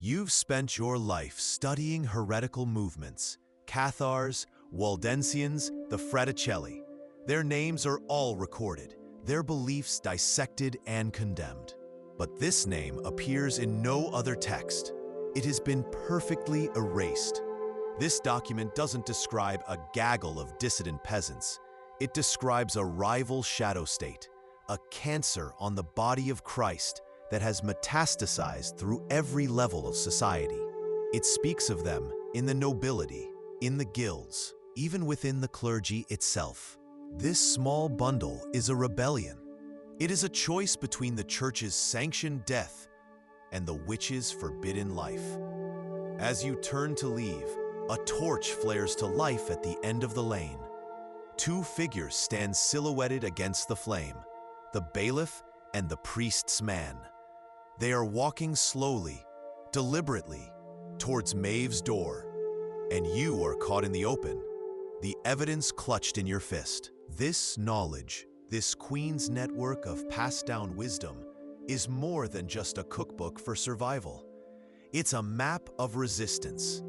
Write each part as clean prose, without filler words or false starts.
You've spent your life studying heretical movements, Cathars, Waldensians, the Fraticelli. Their names are all recorded, their beliefs dissected and condemned. But this name appears in no other text. It has been perfectly erased. This document doesn't describe a gaggle of dissident peasants. It describes a rival shadow state, a cancer on the body of Christ that has metastasized through every level of society. It speaks of them in the nobility, in the guilds, even within the clergy itself. This small bundle is a rebellion. It is a choice between the church's sanctioned death and the witch's forbidden life. As you turn to leave, a torch flares to life at the end of the lane. Two figures stand silhouetted against the flame, the bailiff and the priest's man. They are walking slowly, deliberately, towards Maeve's door, and you are caught in the open, the evidence clutched in your fist. This knowledge, this Queen's network of passed-down wisdom, is more than just a cookbook for survival. It's a map of resistance.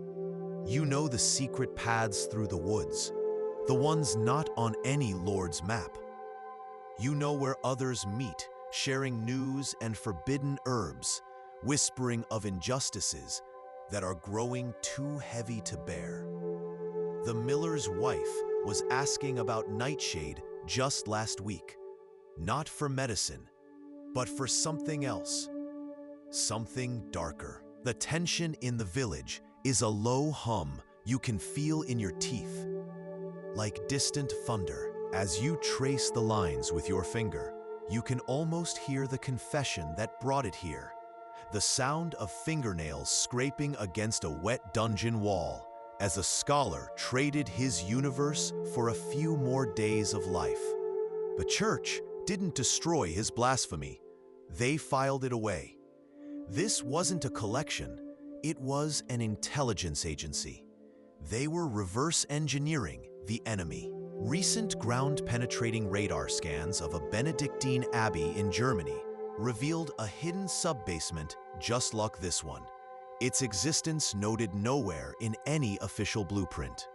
You know the secret paths through the woods, the ones not on any lord's map. You know where others meet, sharing news and forbidden herbs, whispering of injustices that are growing too heavy to bear. The miller's wife was asking about nightshade just last week, not for medicine, but for something else, something darker. The tension in the village is a low hum you can feel in your teeth, like distant thunder. As you trace the lines with your finger, you can almost hear the confession that brought it here, the sound of fingernails scraping against a wet dungeon wall, as a scholar traded his universe for a few more days of life. The church didn't destroy his blasphemy. They filed it away. This wasn't a collection. It was an intelligence agency. They were reverse engineering the enemy. Recent ground-penetrating radar scans of a Benedictine abbey in Germany revealed a hidden sub-basement just like this one, its existence noted nowhere in any official blueprint.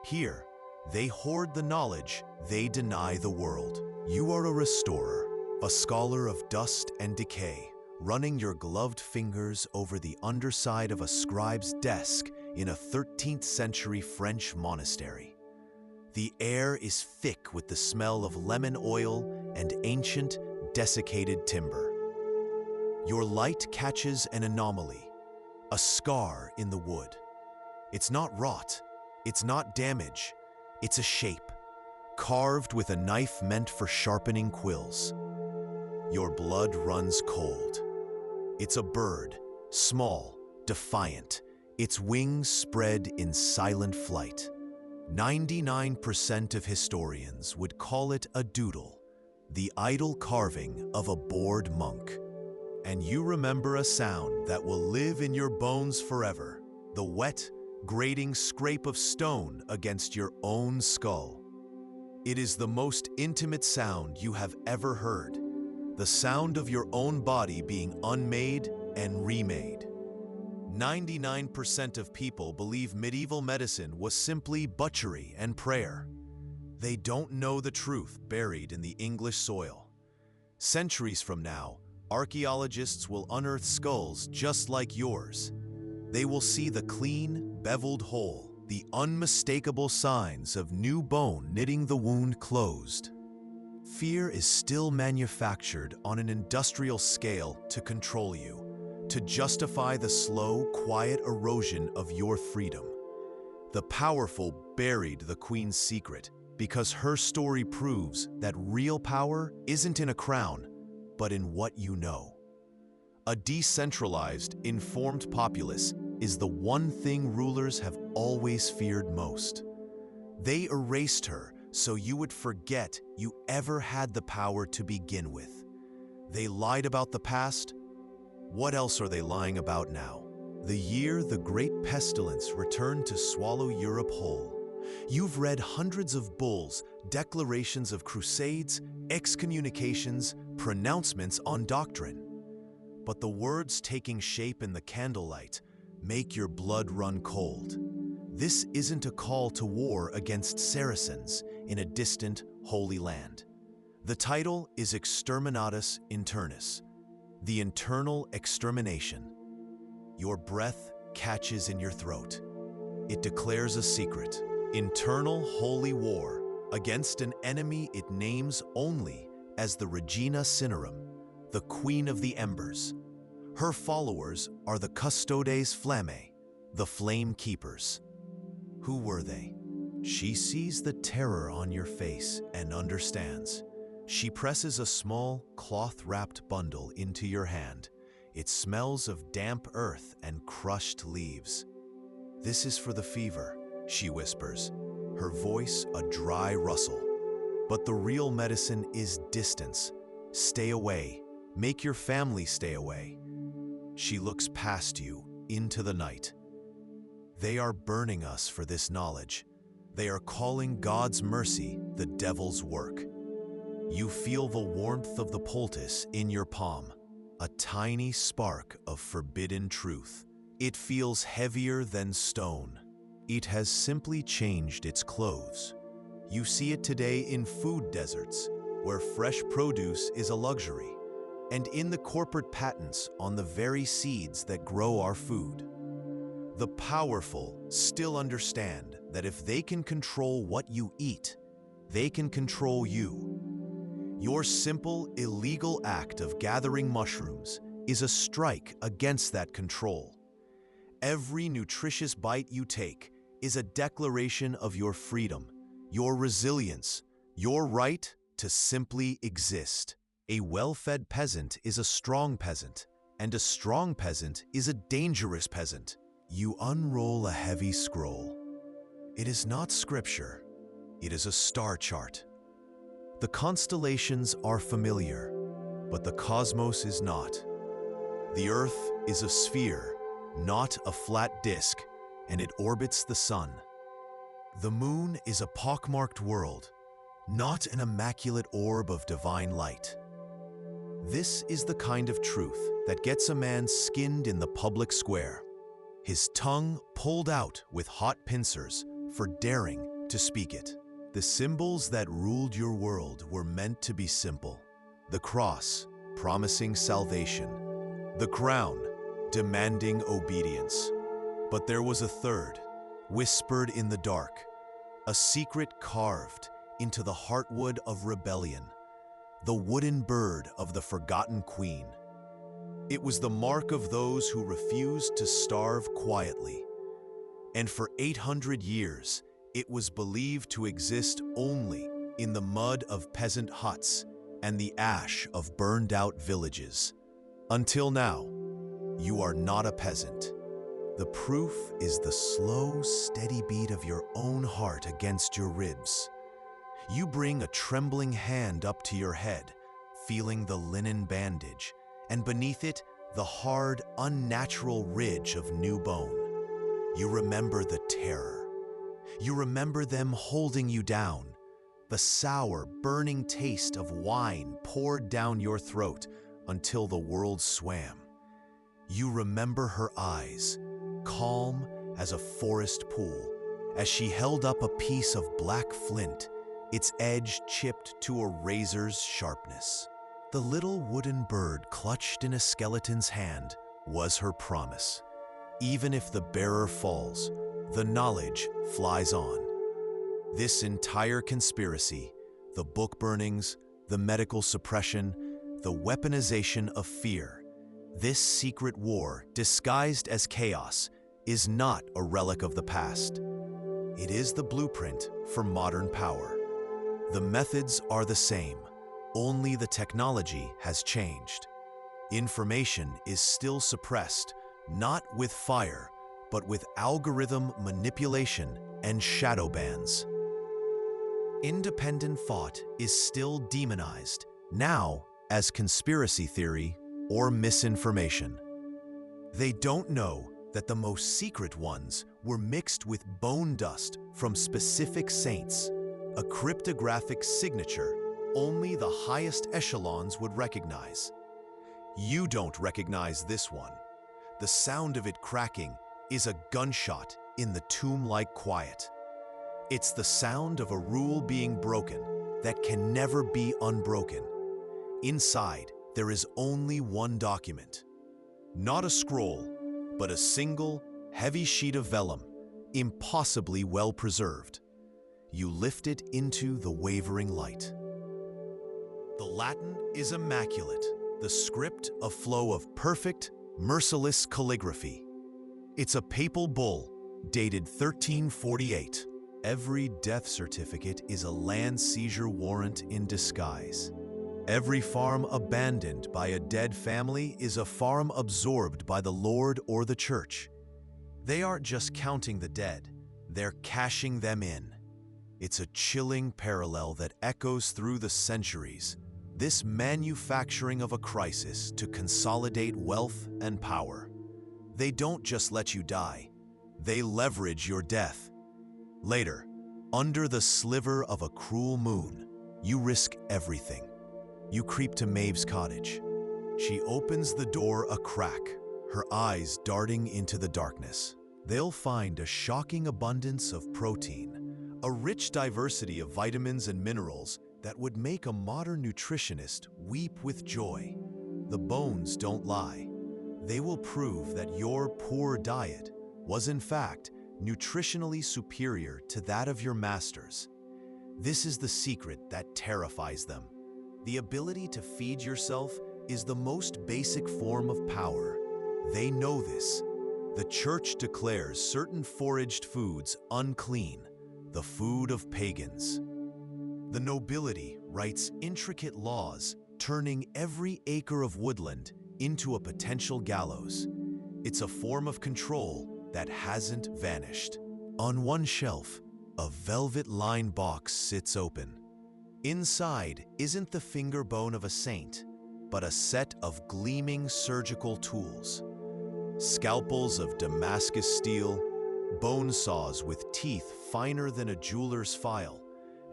Here, they hoard the knowledge they deny the world. You are a restorer, a scholar of dust and decay, running your gloved fingers over the underside of a scribe's desk in a 13th century French monastery. The air is thick with the smell of lemon oil and ancient, desiccated timber. Your light catches an anomaly, a scar in the wood. It's not rot, it's not damage, it's a shape, carved with a knife meant for sharpening quills. Your blood runs cold. It's a bird, small, defiant, its wings spread in silent flight. 99% of historians would call it a doodle, the idle carving of a bored monk. And you remember a sound that will live in your bones forever, the wet, grating scrape of stone against your own skull. It is the most intimate sound you have ever heard, the sound of your own body being unmade and remade. 99% of people believe medieval medicine was simply butchery and prayer. They don't know the truth buried in the English soil. Centuries from now, archaeologists will unearth skulls just like yours. They will see the clean, beveled hole, the unmistakable signs of new bone knitting the wound closed. Fear is still manufactured on an industrial scale to control you, to justify the slow, quiet erosion of your freedom. The powerful buried the Queen's secret because her story proves that real power isn't in a crown, but in what you know. A decentralized, informed populace is the one thing rulers have always feared most. They erased her so you would forget you ever had the power to begin with. They lied about the past. What else are they lying about now? The year the great pestilence returned to swallow Europe whole. You've read hundreds of bulls, declarations of crusades, excommunications, pronouncements on doctrine. but the words taking shape in the candlelight make your blood run cold. This isn't a call to war against Saracens in a distant Holy Land. The title is Exterminatus Internus, the internal extermination. Your breath catches in your throat. It declares a secret, internal holy war against an enemy it names only as the Regina Cinerum, the Queen of the Embers. Her followers are the Custodes Flammae, the Flame Keepers. Who were they? She sees the terror on your face and understands. She presses a small, cloth-wrapped bundle into your hand. It smells of damp earth and crushed leaves. "This is for the fever," she whispers, her voice a dry rustle. "But the real medicine is distance. Stay away. Make your family stay away." She looks past you, into the night. They are burning us for this knowledge. They are calling God's mercy the devil's work. You feel the warmth of the poultice in your palm, a tiny spark of forbidden truth. It feels heavier than stone. It has simply changed its clothes. You see it today in food deserts, where fresh produce is a luxury, and in the corporate patents on the very seeds that grow our food. The powerful still understand that if they can control what you eat, they can control you. Your simple, illegal act of gathering mushrooms is a strike against that control. Every nutritious bite you take is a declaration of your freedom, your resilience, your right to simply exist. A well-fed peasant is a strong peasant, and a strong peasant is a dangerous peasant. You unroll a heavy scroll. It is not scripture, it is a star chart. The constellations are familiar, but the cosmos is not. The Earth is a sphere, not a flat disk, and it orbits the sun. The moon is a pockmarked world, not an immaculate orb of divine light. This is the kind of truth that gets a man skinned in the public square, his tongue pulled out with hot pincers for daring to speak it. The symbols that ruled your world were meant to be simple. The cross, promising salvation. The crown, demanding obedience. But there was a third, whispered in the dark, a secret carved into the heartwood of rebellion, the wooden bird of the forgotten queen. It was the mark of those who refused to starve quietly. And for 800 years, it was believed to exist only in the mud of peasant huts and the ash of burned-out villages. Until now, you are not a peasant. The proof is the slow, steady beat of your own heart against your ribs. You bring a trembling hand up to your head, feeling the linen bandage, and beneath it, the hard, unnatural ridge of new bone. You remember the terror. You remember them holding you down, the sour, burning taste of wine poured down your throat until the world swam. You remember her eyes, calm as a forest pool, as she held up a piece of black flint, its edge chipped to a razor's sharpness. The little wooden bird clutched in a skeleton's hand was her promise. Even if the bearer falls, the knowledge flies on. This entire conspiracy, the book burnings, the medical suppression, the weaponization of fear, this secret war disguised as chaos is not a relic of the past. It is the blueprint for modern power. The methods are the same, only the technology has changed. Information is still suppressed, not with fire, but with algorithm manipulation and shadow bans. Independent thought is still demonized, now as conspiracy theory or misinformation. They don't know that the most secret ones were mixed with bone dust from specific saints, a cryptographic signature only the highest echelons would recognize. You don't recognize this one. The sound of it cracking is a gunshot in the tomb-like quiet. It's the sound of a rule being broken that can never be unbroken. Inside, there is only one document. Not a scroll, but a single, heavy sheet of vellum, impossibly well preserved. You lift it into the wavering light. The Latin is immaculate, the script a flow of perfect, merciless calligraphy. It's a papal bull, dated 1348. Every death certificate is a land seizure warrant in disguise. Every farm abandoned by a dead family is a farm absorbed by the Lord or the church. They aren't just counting the dead, they're cashing them in. It's a chilling parallel that echoes through the centuries. This manufacturing of a crisis to consolidate wealth and power. They don't just let you die, they leverage your death. Later, under the sliver of a cruel moon, you risk everything. You creep to Maeve's cottage. She opens the door a crack, her eyes darting into the darkness. They'll find a shocking abundance of protein, a rich diversity of vitamins and minerals that would make a modern nutritionist weep with joy. The bones don't lie. They will prove that your poor diet was in fact nutritionally superior to that of your masters. This is the secret that terrifies them. The ability to feed yourself is the most basic form of power. They know this. The church declares certain foraged foods unclean, the food of pagans. The nobility writes intricate laws, turning every acre of woodland into a potential gallows. It's a form of control that hasn't vanished. On one shelf, a velvet-lined box sits open. Inside isn't the finger bone of a saint, but a set of gleaming surgical tools. Scalpels of Damascus steel, bone saws with teeth finer than a jeweler's file,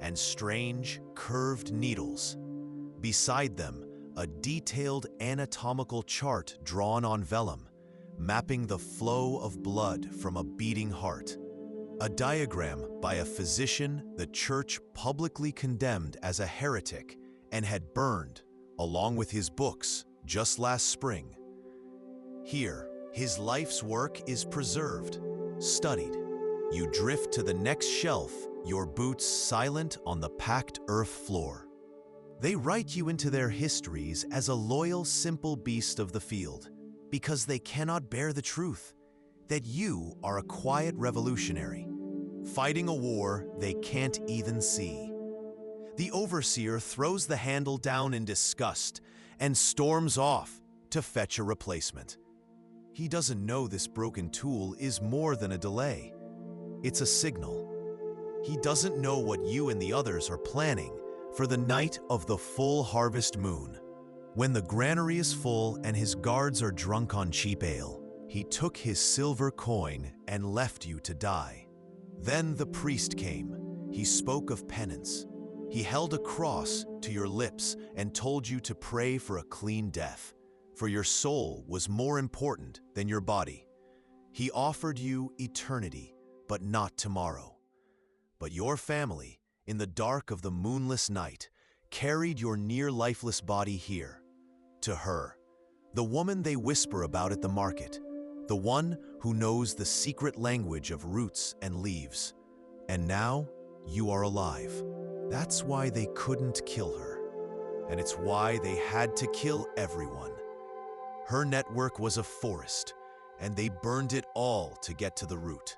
and strange, curved needles. Beside them, a detailed anatomical chart drawn on vellum, mapping the flow of blood from a beating heart. A diagram by a physician the church publicly condemned as a heretic and had burned, along with his books, just last spring. Here, his life's work is preserved, studied. You drift to the next shelf, your boots silent on the packed earth floor. They write you into their histories as a loyal, simple beast of the field, because they cannot bear the truth, that you are a quiet revolutionary, fighting a war they can't even see. The overseer throws the handle down in disgust and storms off to fetch a replacement. He doesn't know this broken tool is more than a delay. It's a signal. He doesn't know what you and the others are planning for the night of the full harvest moon. When the granary is full and his guards are drunk on cheap ale, he took his silver coin and left you to die. Then the priest came. He spoke of penance. He held a cross to your lips and told you to pray for a clean death, for your soul was more important than your body. He offered you eternity, but not tomorrow. But your family, in the dark of the moonless night, carried your near-lifeless body here, to her, the woman they whisper about at the market, the one who knows the secret language of roots and leaves. And now, you are alive. That's why they couldn't kill her. And it's why they had to kill everyone. Her network was a forest, and they burned it all to get to the root.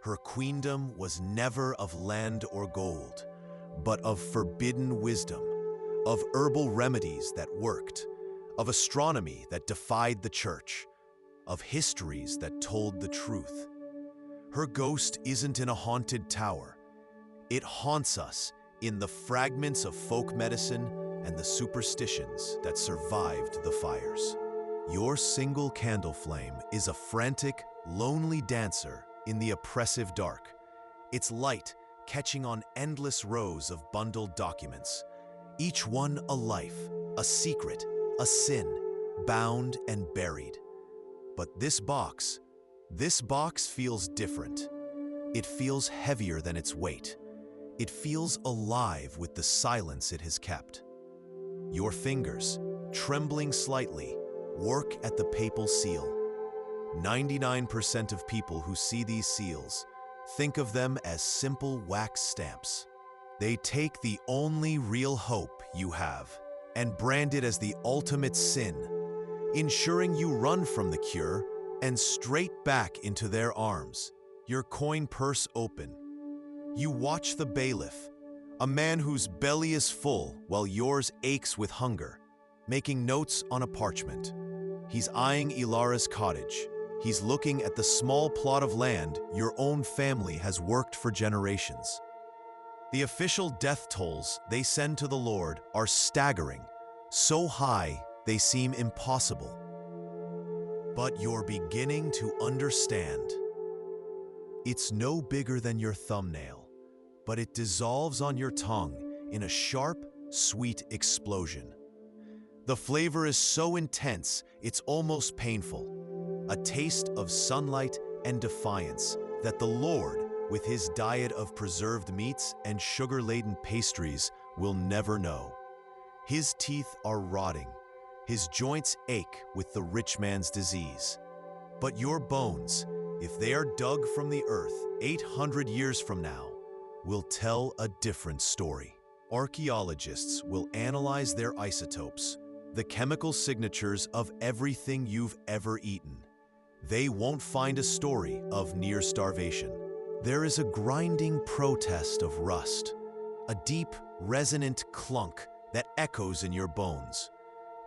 Her queendom was never of land or gold, but of forbidden wisdom, of herbal remedies that worked, of astronomy that defied the church, of histories that told the truth. Her ghost isn't in a haunted tower. It haunts us in the fragments of folk medicine and the superstitions that survived the fires. Your single candle flame is a frantic, lonely dancer in the oppressive dark, its light catching on endless rows of bundled documents, each one a life, a secret, a sin, bound, and buried. But this box feels different. It feels heavier than its weight. It feels alive with the silence it has kept. Your fingers, trembling slightly, work at the papal seal. 99% of people who see these seals think of them as simple wax stamps. They take the only real hope you have and brand it as the ultimate sin, ensuring you run from the cure and straight back into their arms, your coin purse open. You watch the bailiff, a man whose belly is full while yours aches with hunger, making notes on a parchment. He's eyeing Ilara's cottage. He's looking at the small plot of land your own family has worked for generations. The official death tolls they send to the Lord are staggering, so high they seem impossible. But you're beginning to understand. It's no bigger than your thumbnail, but it dissolves on your tongue in a sharp, sweet explosion. The flavor is so intense, it's almost painful. A taste of sunlight and defiance that the Lord, with his diet of preserved meats and sugar-laden pastries, will never know. His teeth are rotting. His joints ache with the rich man's disease. But your bones, if they are dug from the earth 800 years from now, will tell a different story. Archaeologists will analyze their isotopes, the chemical signatures of everything you've ever eaten. They won't find a story of near starvation. There is a grinding protest of rust, a deep, resonant clunk that echoes in your bones,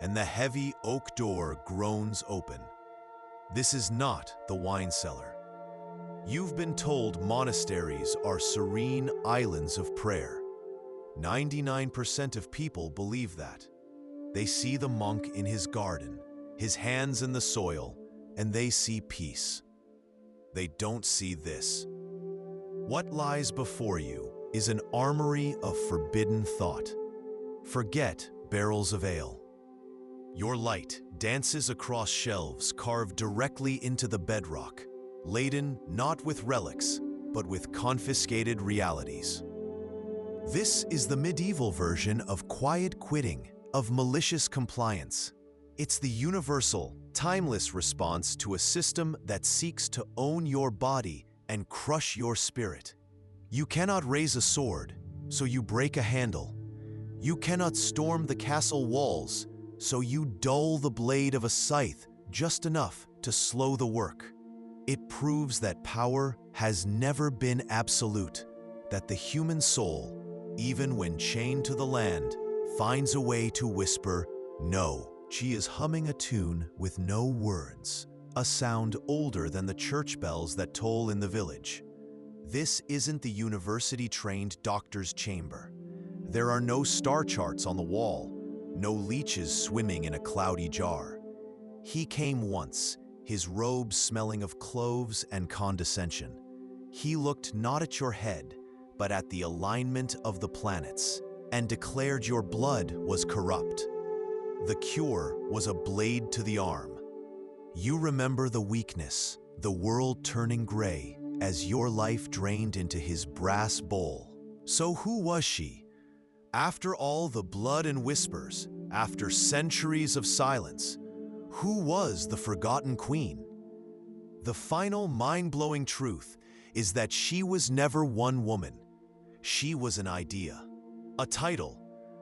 and the heavy oak door groans open. This is not the wine cellar. You've been told monasteries are serene islands of prayer. 99% of people believe that. They see the monk in his garden, his hands in the soil, and they see peace. They don't see this. What lies before you is an armory of forbidden thought. Forget barrels of ale. Your light dances across shelves carved directly into the bedrock, laden not with relics, but with confiscated realities. This is the medieval version of quiet quitting, of malicious compliance. It's the universal, timeless response to a system that seeks to own your body and crush your spirit. You cannot raise a sword, so you break a handle. You cannot storm the castle walls, so you dull the blade of a scythe just enough to slow the work. It proves that power has never been absolute, that the human soul, even when chained to the land, finds a way to whisper, no. She is humming a tune with no words, a sound older than the church bells that toll in the village. This isn't the university-trained doctor's chamber. There are no star charts on the wall, no leeches swimming in a cloudy jar. He came once, his robes smelling of cloves and condescension. He looked not at your head, but at the alignment of the planets, and declared your blood was corrupt. The cure was a blade to the arm. You remember the weakness, the world turning gray, as your life drained into his brass bowl. So who was she? After all the blood and whispers, after centuries of silence, who was the forgotten queen? The final mind-blowing truth is that she was never one woman. She was an idea, a title,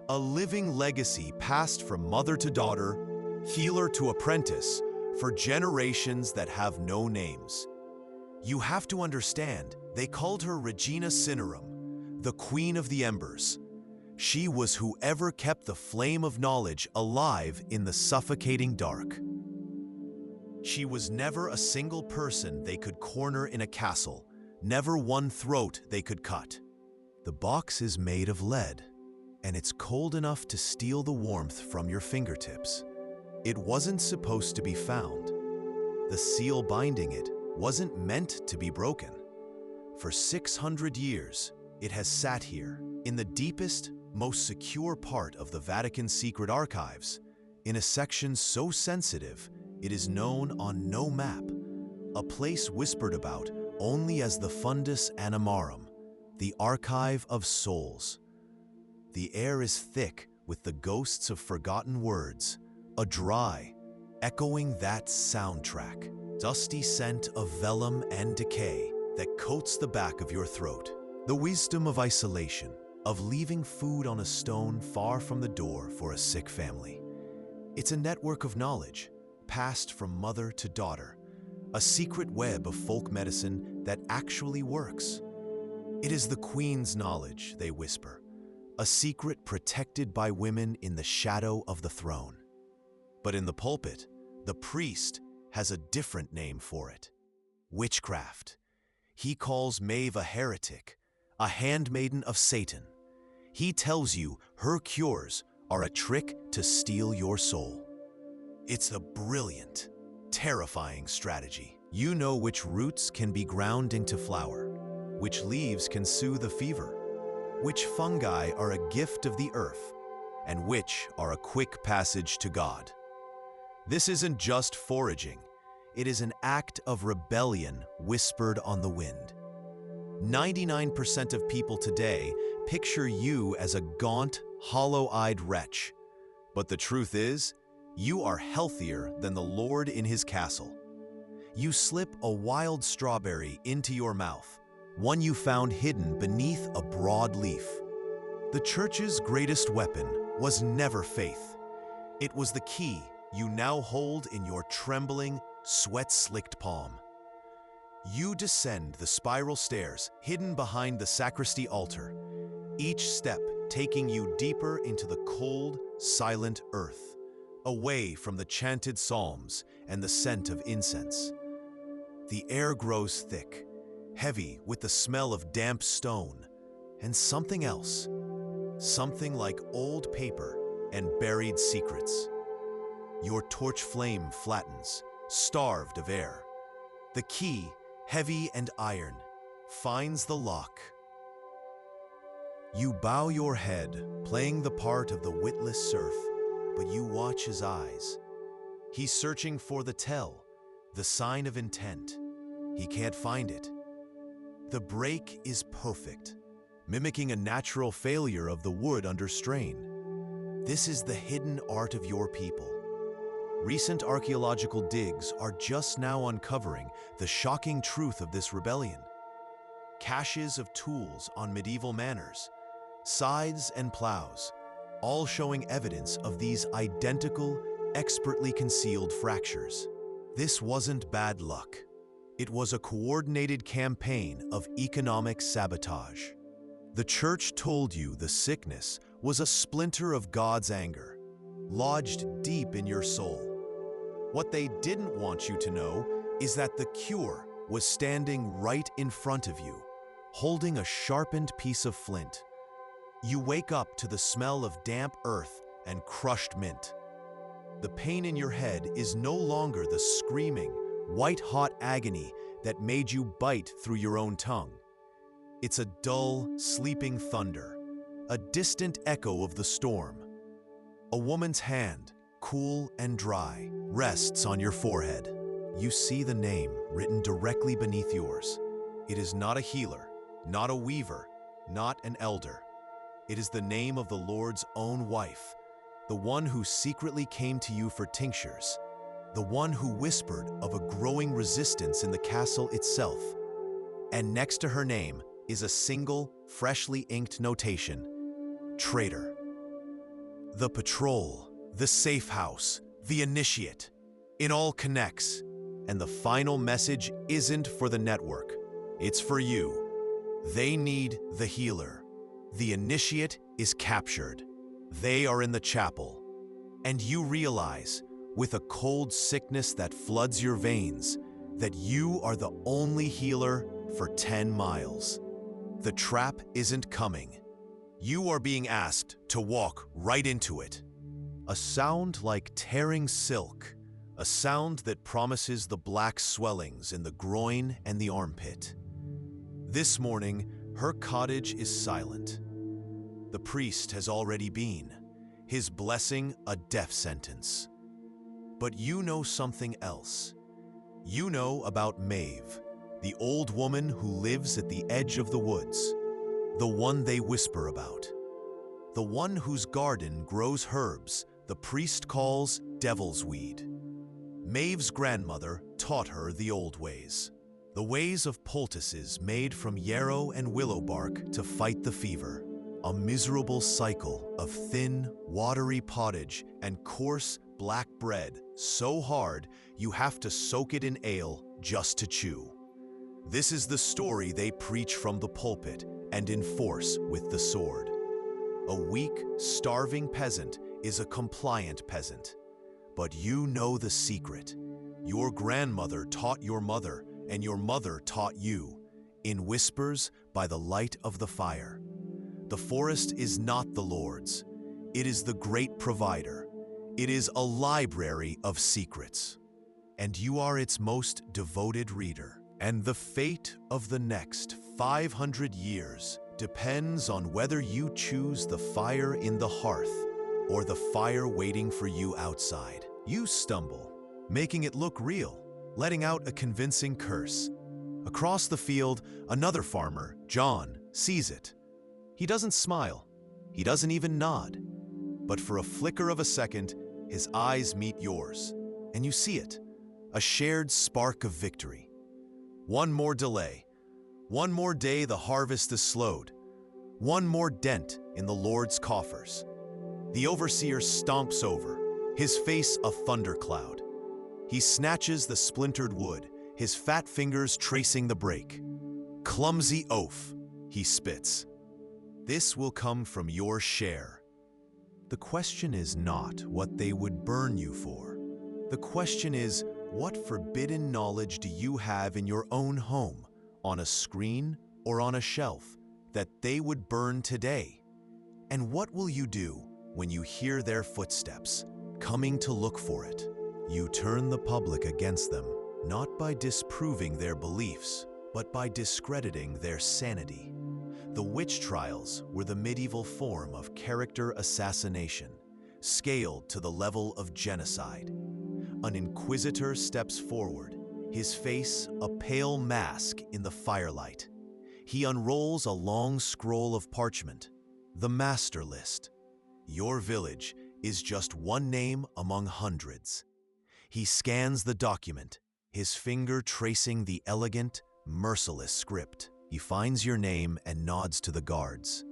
a living legacy passed from mother to daughter, healer to apprentice, for generations that have no names. You have to understand, they called her Regina Cinerum, the Queen of the Embers. She was whoever kept the flame of knowledge alive in the suffocating dark. She was never a single person they could corner in a castle, never one throat they could cut. The box is made of lead, and it's cold enough to steal the warmth from your fingertips. It wasn't supposed to be found. The seal binding it wasn't meant to be broken. For 600 years, it has sat here, in the deepest, most secure part of the Vatican's secret archives, in a section so sensitive it is known on no map, a place whispered about only as the fundus animarum, the archive of souls. The air is thick with the ghosts of forgotten words, a dry, echoing that soundtrack, dusty scent of vellum and decay that coats the back of your throat. The wisdom of isolation, of leaving food on a stone far from the door for a sick family. It's a network of knowledge, passed from mother to daughter, a secret web of folk medicine that actually works. It is the Queen's knowledge, they whisper, a secret protected by women in the shadow of the throne. But in the pulpit, the priest has a different name for it: witchcraft. He calls Maeve a heretic, a handmaiden of Satan. He tells you her cures are a trick to steal your soul. It's a brilliant, terrifying strategy. You know which roots can be ground into flour, which leaves can soothe a fever, which fungi are a gift of the earth, and which are a quick passage to God. This isn't just foraging. It is an act of rebellion whispered on the wind. 99% of people today picture you as a gaunt, hollow-eyed wretch. But the truth is, you are healthier than the Lord in his castle. You slip a wild strawberry into your mouth, one you found hidden beneath a broad leaf. The church's greatest weapon was never faith. It was the key you now hold in your trembling, sweat-slicked palm. You descend the spiral stairs hidden behind the sacristy altar, each step taking you deeper into the cold, silent earth, away from the chanted psalms and the scent of incense. The air grows thick, heavy with the smell of damp stone, and something else, something like old paper and buried secrets. Your torch flame flattens, starved of air. The key, heavy and iron, finds the lock. You bow your head, playing the part of the witless serf, but you watch his eyes. He's searching for the tell, the sign of intent. He can't find it. The break is perfect, mimicking a natural failure of the wood under strain. This is the hidden art of your people. Recent archaeological digs are just now uncovering the shocking truth of this rebellion. Caches of tools on medieval manors, scythes and plows, all showing evidence of these identical, expertly concealed fractures. This wasn't bad luck. It was a coordinated campaign of economic sabotage. The church told you the sickness was a splinter of God's anger, lodged deep in your soul. What they didn't want you to know is that the cure was standing right in front of you, holding a sharpened piece of flint. You wake up to the smell of damp earth and crushed mint. The pain in your head is no longer the screaming, white-hot agony that made you bite through your own tongue. It's a dull, sleeping thunder, a distant echo of the storm. A woman's hand, cool and dry, rests on your forehead. You see the name written directly beneath yours. It is not a healer, not a weaver, not an elder. It is the name of the Lord's own wife, the one who secretly came to you for tinctures, the one who whispered of a growing resistance in the castle itself. And next to her name is a single, freshly inked notation: traitor. The patrol, the safe house, the initiate. It all connects, and the final message isn't for the network. It's for you. They need the healer. The initiate is captured. They are in the chapel. And you realize, with a cold sickness that floods your veins, that you are the only healer for 10 miles. The trap isn't coming. You are being asked to walk right into it. A sound like tearing silk, a sound that promises the black swellings in the groin and the armpit. This morning, her cottage is silent. The priest has already been. his blessing a death sentence. But you know something else. You know about Maeve, the old woman who lives at the edge of the woods, the one they whisper about, the one whose garden grows herbs the priest calls devil's weed. Maeve's grandmother taught her the old ways, the ways of poultices made from yarrow and willow bark to fight the fever, a miserable cycle of thin, watery pottage and coarse, black bread so hard you have to soak it in ale just to chew. This is the story they preach from the pulpit and enforce with the sword. A weak, starving peasant is a compliant peasant. But you know the secret. Your grandmother taught your mother, and your mother taught you, in whispers by the light of the fire. The forest is not the Lord's. It is the great provider. It is a library of secrets. And you are its most devoted reader. And the fate of the next 500 years depends on whether you choose the fire in the hearth or the fire waiting for you outside. You stumble, making it look real, letting out a convincing curse. Across the field, another farmer, John, sees it. He doesn't smile. He doesn't even nod. But for a flicker of a second, his eyes meet yours, and you see it, a shared spark of victory. One more delay. One more day the harvest is slowed. One more dent in the Lord's coffers. The overseer stomps over, his face a thundercloud. He snatches the splintered wood, his fat fingers tracing the break. Clumsy oaf, he spits. This will come from your share. The question is not what they would burn you for. The question is, what forbidden knowledge do you have in your own home, on a screen or on a shelf, that they would burn today? And what will you do when you hear their footsteps, coming to look for it? You turn the public against them, not by disproving their beliefs, but by discrediting their sanity. The witch trials were the medieval form of character assassination, scaled to the level of genocide. An inquisitor steps forward, his face a pale mask in the firelight. He unrolls a long scroll of parchment, the master list. Your village is just one name among hundreds. He scans the document, his finger tracing the elegant, merciless script. He finds your name and nods to the guards.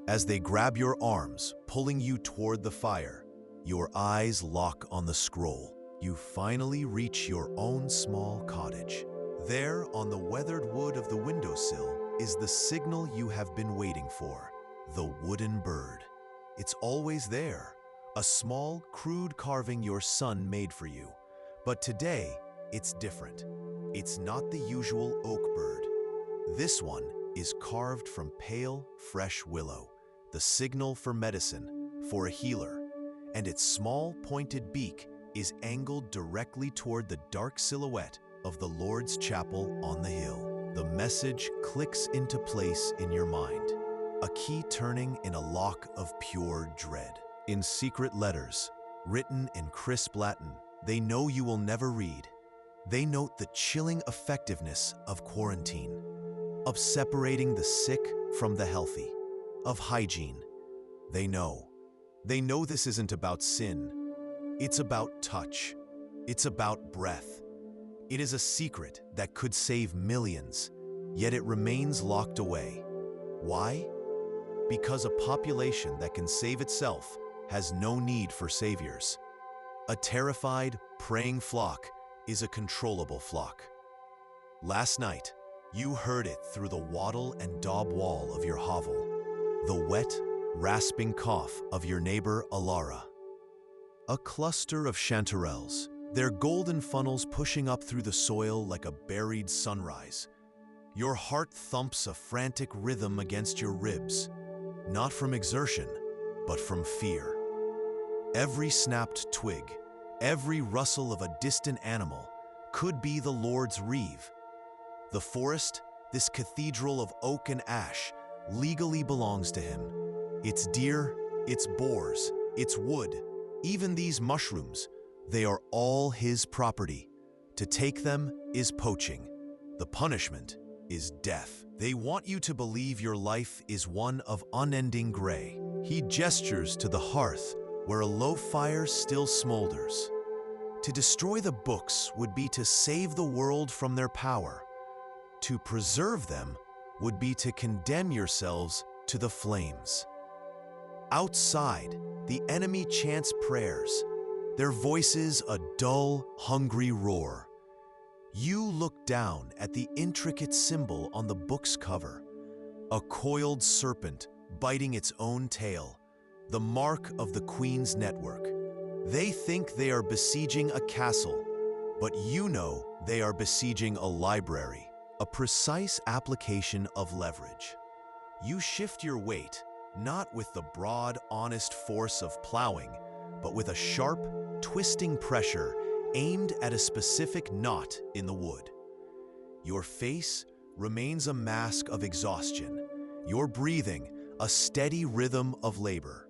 As they grab your arms, pulling you toward the fire, your eyes lock on the scroll. You finally reach your own small cottage. There, on the weathered wood of the windowsill, is the signal you have been waiting for, the wooden bird. It's always there, a small, crude carving your son made for you. But today, it's different. It's not the usual oak bird. This one is carved from pale, fresh willow, the signal for medicine, for a healer, and its small, pointed beak is angled directly toward the dark silhouette of the Lord's chapel on the hill. The message clicks into place in your mind, a key turning in a lock of pure dread. In secret letters, written in crisp Latin, they know you will never read. They note the chilling effectiveness of quarantine, of separating the sick from the healthy, of hygiene. They know. They know this isn't about sin. It's about touch. It's about breath. It is a secret that could save millions, yet it remains locked away. Why? Because a population that can save itself has no need for saviors. A terrified, praying flock is a controllable flock. Last night, you heard it through the wattle and daub wall of your hovel, the wet, rasping cough of your neighbor Alara. A cluster of chanterelles, their golden funnels pushing up through the soil like a buried sunrise. Your heart thumps a frantic rhythm against your ribs, not from exertion, but from fear. Every snapped twig, every rustle of a distant animal could be the Lord's reeve. The forest, this cathedral of oak and ash, legally belongs to him. Its deer, its boars, It's wood, even these mushrooms. They are all his property. To take them is poaching. The punishment is death. They want you to believe your life is one of unending gray. He gestures to the hearth where a low fire still smolders. To destroy the books would be to save the world from their power. To preserve them would be to condemn yourselves to the flames. Outside, the enemy chants prayers, their voices a dull, hungry roar. You look down at the intricate symbol on the book's cover, a coiled serpent biting its own tail, the mark of the Queen's network. They think they are besieging a castle, but you know they are besieging a library, a precise application of leverage. You shift your weight, not with the broad, honest force of plowing, but with a sharp, twisting pressure aimed at a specific knot in the wood. Your face remains a mask of exhaustion, your breathing a steady rhythm of labor.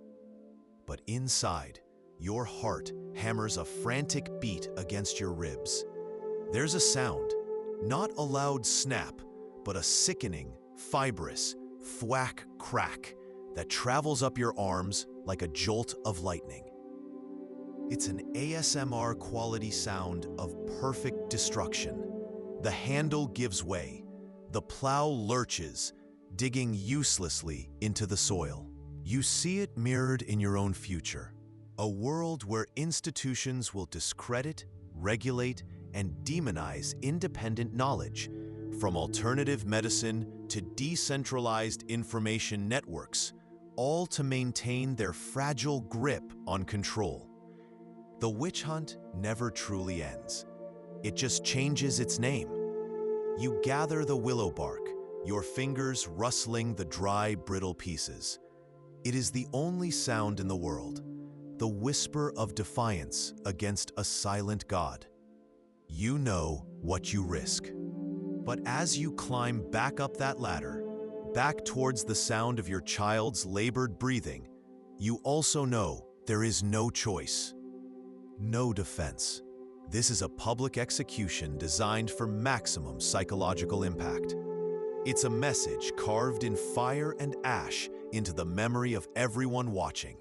But inside, your heart hammers a frantic beat against your ribs. There's a sound, not a loud snap, but a sickening, fibrous, thwack crack that travels up your arms like a jolt of lightning. It's an ASMR quality sound of perfect destruction. The handle gives way. The plow lurches, digging uselessly into the soil. You see it mirrored in your own future. A world where institutions will discredit, regulate, and demonize independent knowledge, from alternative medicine to decentralized information networks, all to maintain their fragile grip on control. The witch hunt never truly ends. It just changes its name. You gather the willow bark, your fingers rustling the dry, brittle pieces. It is the only sound in the world, the whisper of defiance against a silent God. You know what you risk. But as you climb back up that ladder, back towards the sound of your child's labored breathing, you also know there is no choice. No defense. This is a public execution designed for maximum psychological impact. It's a message carved in fire and ash into the memory of everyone watching.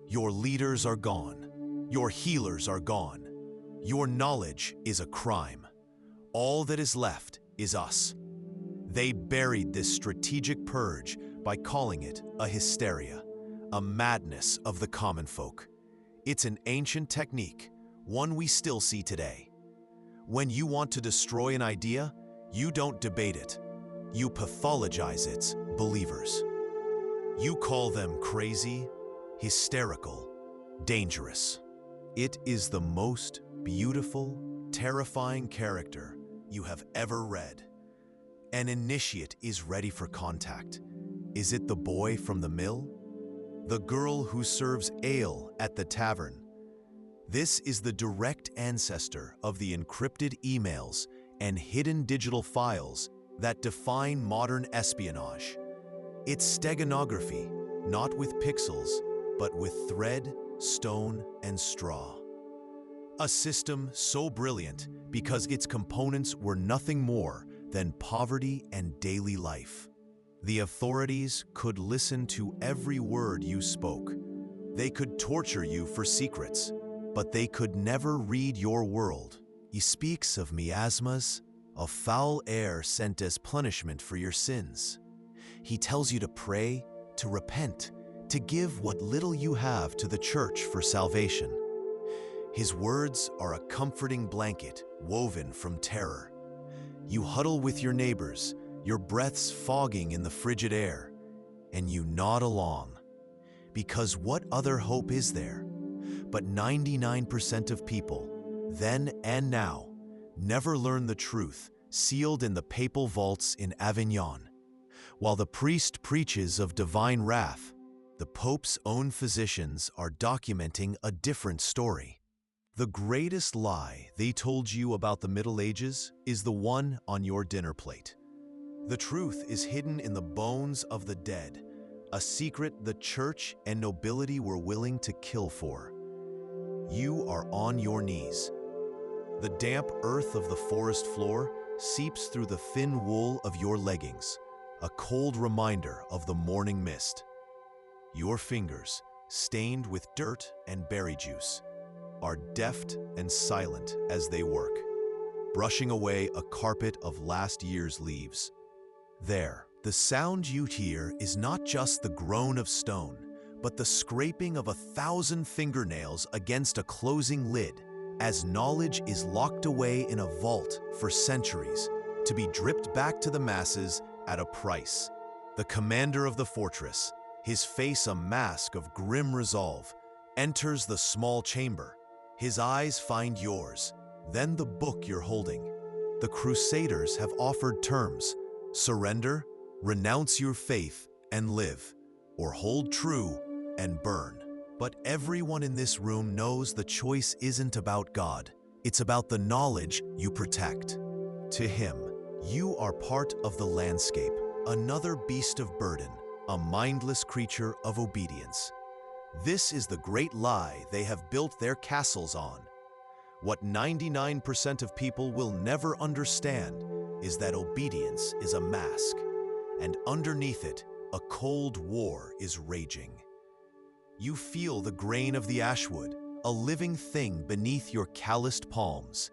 Your leaders are gone. Your healers are gone. Your knowledge is a crime. All that is left is us. They buried this strategic purge by calling it a hysteria, a madness of the common folk. It's an ancient technique, one we still see today. When you want to destroy an idea, you don't debate it. You pathologize its believers. You call them crazy, hysterical, dangerous. It is the most beautiful, terrifying character you have ever read. An initiate is ready for contact. Is it the boy from the mill? The girl who serves ale at the tavern? This is the direct ancestor of the encrypted emails and hidden digital files that define modern espionage. It's steganography, not with pixels, but with thread, stone, and straw. A system so brilliant because its components were nothing more than poverty and daily life. The authorities could listen to every word you spoke. They could torture you for secrets, but they could never read your world. He speaks of miasmas, of foul air sent as punishment for your sins. He tells you to pray, to repent, to give what little you have to the church for salvation. His words are a comforting blanket woven from terror. You huddle with your neighbors, your breaths fogging in the frigid air, and you nod along. Because what other hope is there? But 99% of people, then and now, never learn the truth sealed in the papal vaults in Avignon. While the priest preaches of divine wrath, the Pope's own physicians are documenting a different story. The greatest lie they told you about the Middle Ages is the one on your dinner plate. The truth is hidden in the bones of the dead, a secret the church and nobility were willing to kill for. You are on your knees. The damp earth of the forest floor seeps through the thin wool of your leggings, a cold reminder of the morning mist. Your fingers, stained with dirt and berry juice, are deft and silent as they work, brushing away a carpet of last year's leaves. There, the sound you hear is not just the groan of stone, but the scraping of 1,000 fingernails against a closing lid, as knowledge is locked away in a vault for centuries, to be dripped back to the masses at a price. The commander of the fortress, his face a mask of grim resolve, enters the small chamber. His eyes find yours, then the book you're holding. The Crusaders have offered terms: surrender, renounce your faith and live, or hold true and burn. But everyone in this room knows the choice isn't about God. It's about the knowledge you protect. To him, you are part of the landscape, another beast of burden, a mindless creature of obedience. This is the great lie they have built their castles on. What 99% of people will never understand is that obedience is a mask, and underneath it, a cold war is raging. You feel the grain of the ashwood, a living thing beneath your calloused palms.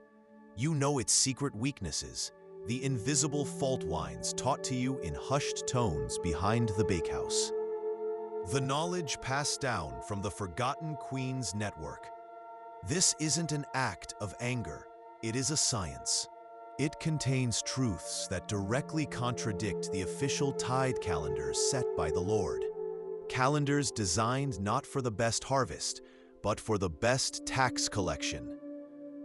You know its secret weaknesses, the invisible fault lines taught to you in hushed tones behind the bakehouse. The knowledge passed down from the forgotten Queen's network. This isn't an act of anger, it is a science. It contains truths that directly contradict the official tide calendars set by the Lord. Calendars designed not for the best harvest, but for the best tax collection.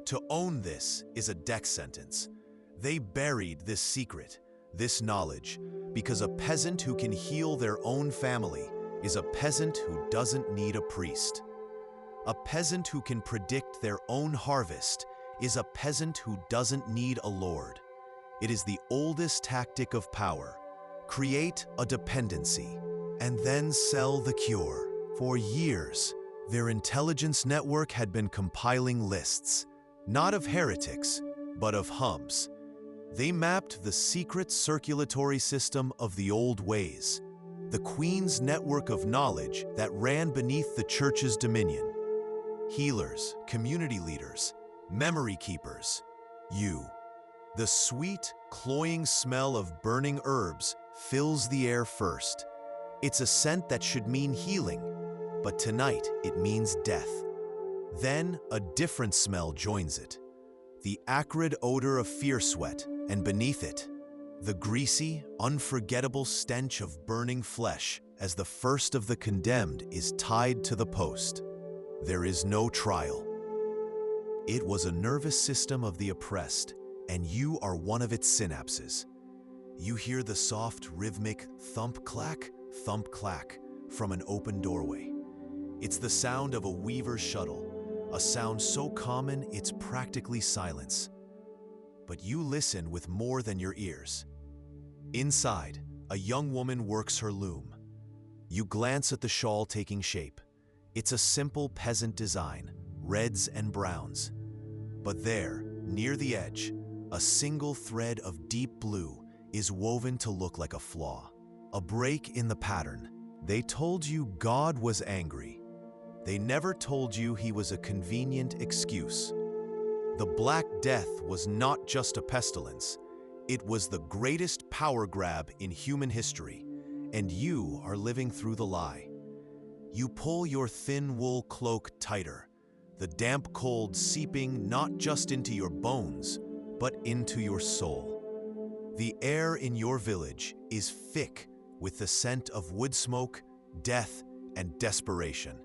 To own this is a death sentence. They buried this secret, this knowledge, because a peasant who can heal their own family is a peasant who doesn't need a priest. A peasant who can predict their own harvest is a peasant who doesn't need a lord. It is the oldest tactic of power. Create a dependency, and then sell the cure. For years, their intelligence network had been compiling lists, not of heretics, but of hubs. They mapped the secret circulatory system of the old ways, the Queen's network of knowledge that ran beneath the church's dominion. Healers, community leaders, memory keepers, you. The sweet, cloying smell of burning herbs fills the air first. It's a scent that should mean healing, but tonight it means death. Then a different smell joins it, the acrid odor of fear sweat, and beneath it, the greasy, unforgettable stench of burning flesh as the first of the condemned is tied to the post. There is no trial. It was a nervous system of the oppressed, and you are one of its synapses. You hear the soft, rhythmic thump-clack from an open doorway. It's the sound of a weaver's shuttle, a sound so common it's practically silence. But you listen with more than your ears. Inside, a young woman works her loom. You glance at the shawl taking shape. It's a simple peasant design, reds and browns. But there, near the edge, a single thread of deep blue is woven to look like a flaw, a break in the pattern. They told you God was angry. They never told you he was a convenient excuse. The Black Death was not just a pestilence. It was the greatest power grab in human history, and you are living through the lie. You pull your thin wool cloak tighter, the damp cold seeping not just into your bones, but into your soul. The air in your village is thick with the scent of wood smoke, death, and desperation.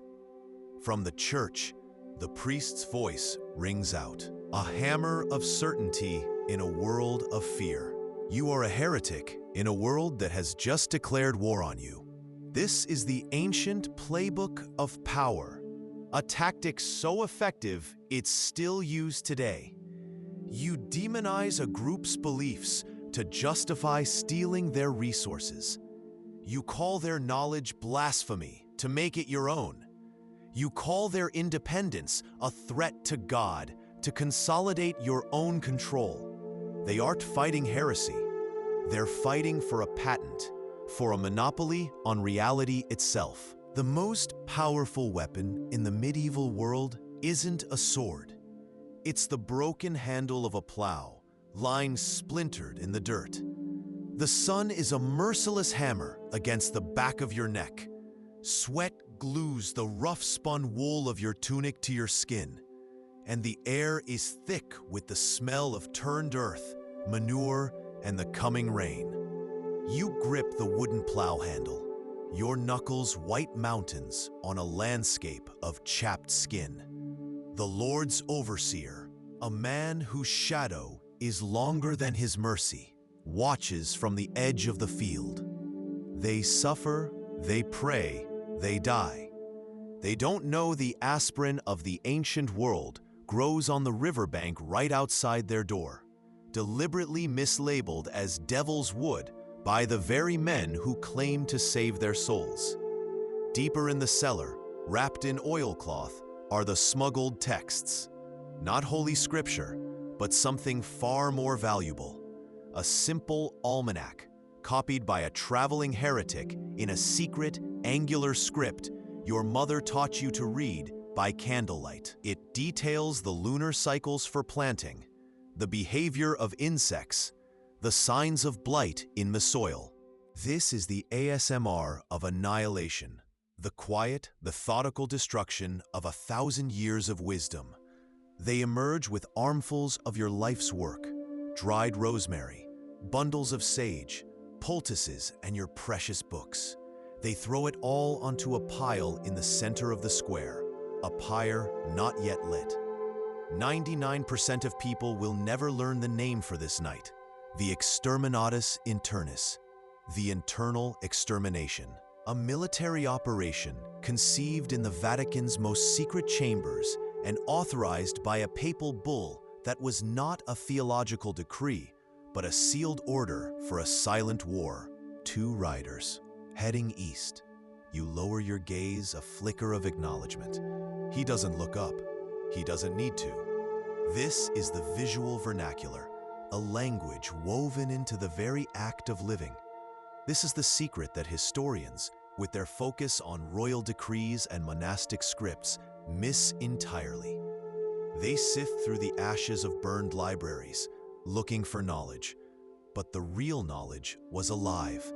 From the church, the priest's voice rings out, a hammer of certainty in a world of fear. You are a heretic in a world that has just declared war on you. This is the ancient playbook of power, a tactic so effective it's still used today. You demonize a group's beliefs to justify stealing their resources. You call their knowledge blasphemy to make it your own. You call their independence a threat to God to consolidate your own control. They aren't fighting heresy. They're fighting for a patent, for a monopoly on reality itself. The most powerful weapon in the medieval world isn't a sword. It's the broken handle of a plow, lying splintered in the dirt. The sun is a merciless hammer against the back of your neck. Sweat glues the rough-spun wool of your tunic to your skin, and the air is thick with the smell of turned earth, manure, and the coming rain. You grip the wooden plow handle, your knuckles white mountains on a landscape of chapped skin. The Lord's overseer, a man whose shadow is longer than his mercy, watches from the edge of the field. They suffer, they pray, they die. They don't know the aspirin of the ancient world grows on the riverbank right outside their door, deliberately mislabeled as devil's wood by the very men who claim to save their souls. Deeper in the cellar, wrapped in oilcloth, are the smuggled texts. Not holy scripture, but something far more valuable. A simple almanac, copied by a traveling heretic in a secret, angular script your mother taught you to read by candlelight. It details the lunar cycles for planting, the behavior of insects, the signs of blight in the soil. This is the ASMR of annihilation, the quiet, methodical destruction of 1,000 years of wisdom. They emerge with armfuls of your life's work, dried rosemary, bundles of sage, poultices, and your precious books. They throw it all onto a pile in the center of the square, a pyre not yet lit. 99% of people will never learn the name for this night, the Exterminatus Internus, the internal extermination. A military operation conceived in the Vatican's most secret chambers and authorized by a papal bull that was not a theological decree, but a sealed order for a silent war. 2 riders, heading east. You lower your gaze, a flicker of acknowledgement. He doesn't look up. He doesn't need to. This is the visual vernacular, a language woven into the very act of living. This is the secret that historians, with their focus on royal decrees and monastic scripts, miss entirely. They sift through the ashes of burned libraries, looking for knowledge. But the real knowledge was alive.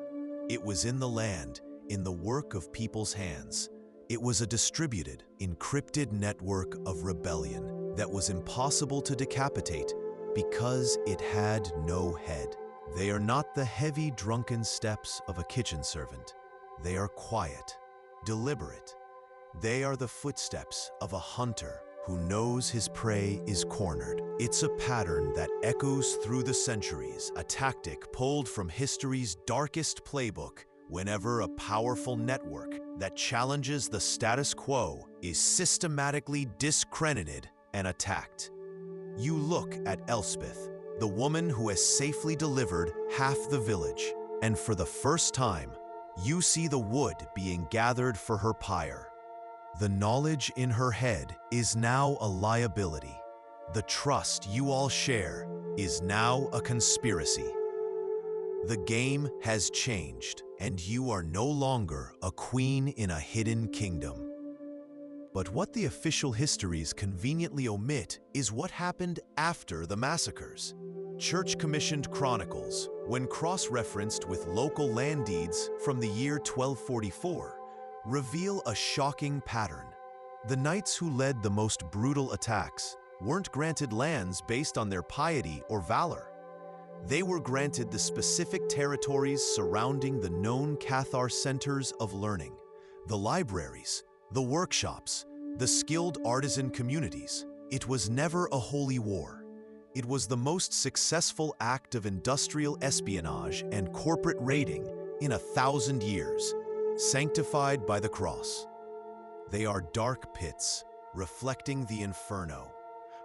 It was in the land, in the work of people's hands. It was a distributed, encrypted network of rebellion that was impossible to decapitate because it had no head. They are not the heavy, drunken steps of a kitchen servant. They are quiet, deliberate. They are the footsteps of a hunter who knows his prey is cornered. It's a pattern that echoes through the centuries, a tactic pulled from history's darkest playbook whenever a powerful network that challenges the status quo is systematically discredited and attacked. You look at Elspeth, the woman who has safely delivered half the village, and for the first time, you see the wood being gathered for her pyre. The knowledge in her head is now a liability. The trust you all share is now a conspiracy. The game has changed, and you are no longer a queen in a hidden kingdom. But what the official histories conveniently omit is what happened after the massacres. Church-commissioned chronicles, when cross-referenced with local land deeds from the year 1244, reveal a shocking pattern. The knights who led the most brutal attacks weren't granted lands based on their piety or valor. They were granted the specific territories surrounding the known Cathar centers of learning, the libraries, the workshops, the skilled artisan communities. It was never a holy war. It was the most successful act of industrial espionage and corporate raiding in 1,000 years, sanctified by the cross. They are dark pits, reflecting the inferno.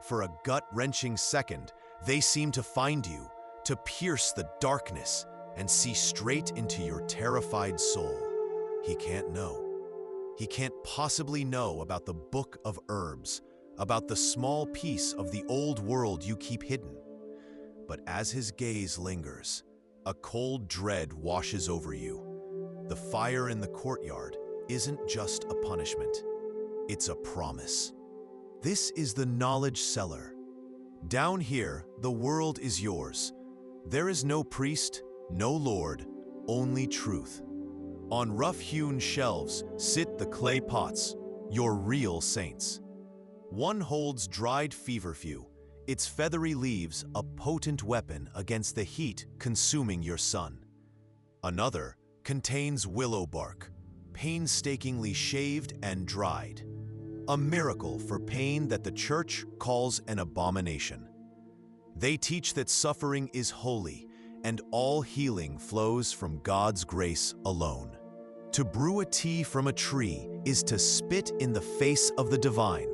For a gut-wrenching second, they seem to find you, to pierce the darkness and see straight into your terrified soul. He can't know. He can't possibly know about the book of herbs, about the small piece of the old world you keep hidden. But as his gaze lingers, a cold dread washes over you. The fire in the courtyard isn't just a punishment, it's a promise. This is the knowledge cellar. Down here, the world is yours. There is no priest, no lord, only truth. On rough-hewn shelves sit the clay pots, your real saints. One holds dried feverfew, its feathery leaves a potent weapon against the heat consuming your sun. Another contains willow bark, painstakingly shaved and dried. A miracle for pain that the church calls an abomination. They teach that suffering is holy and all healing flows from God's grace alone. To brew a tea from a tree is to spit in the face of the divine.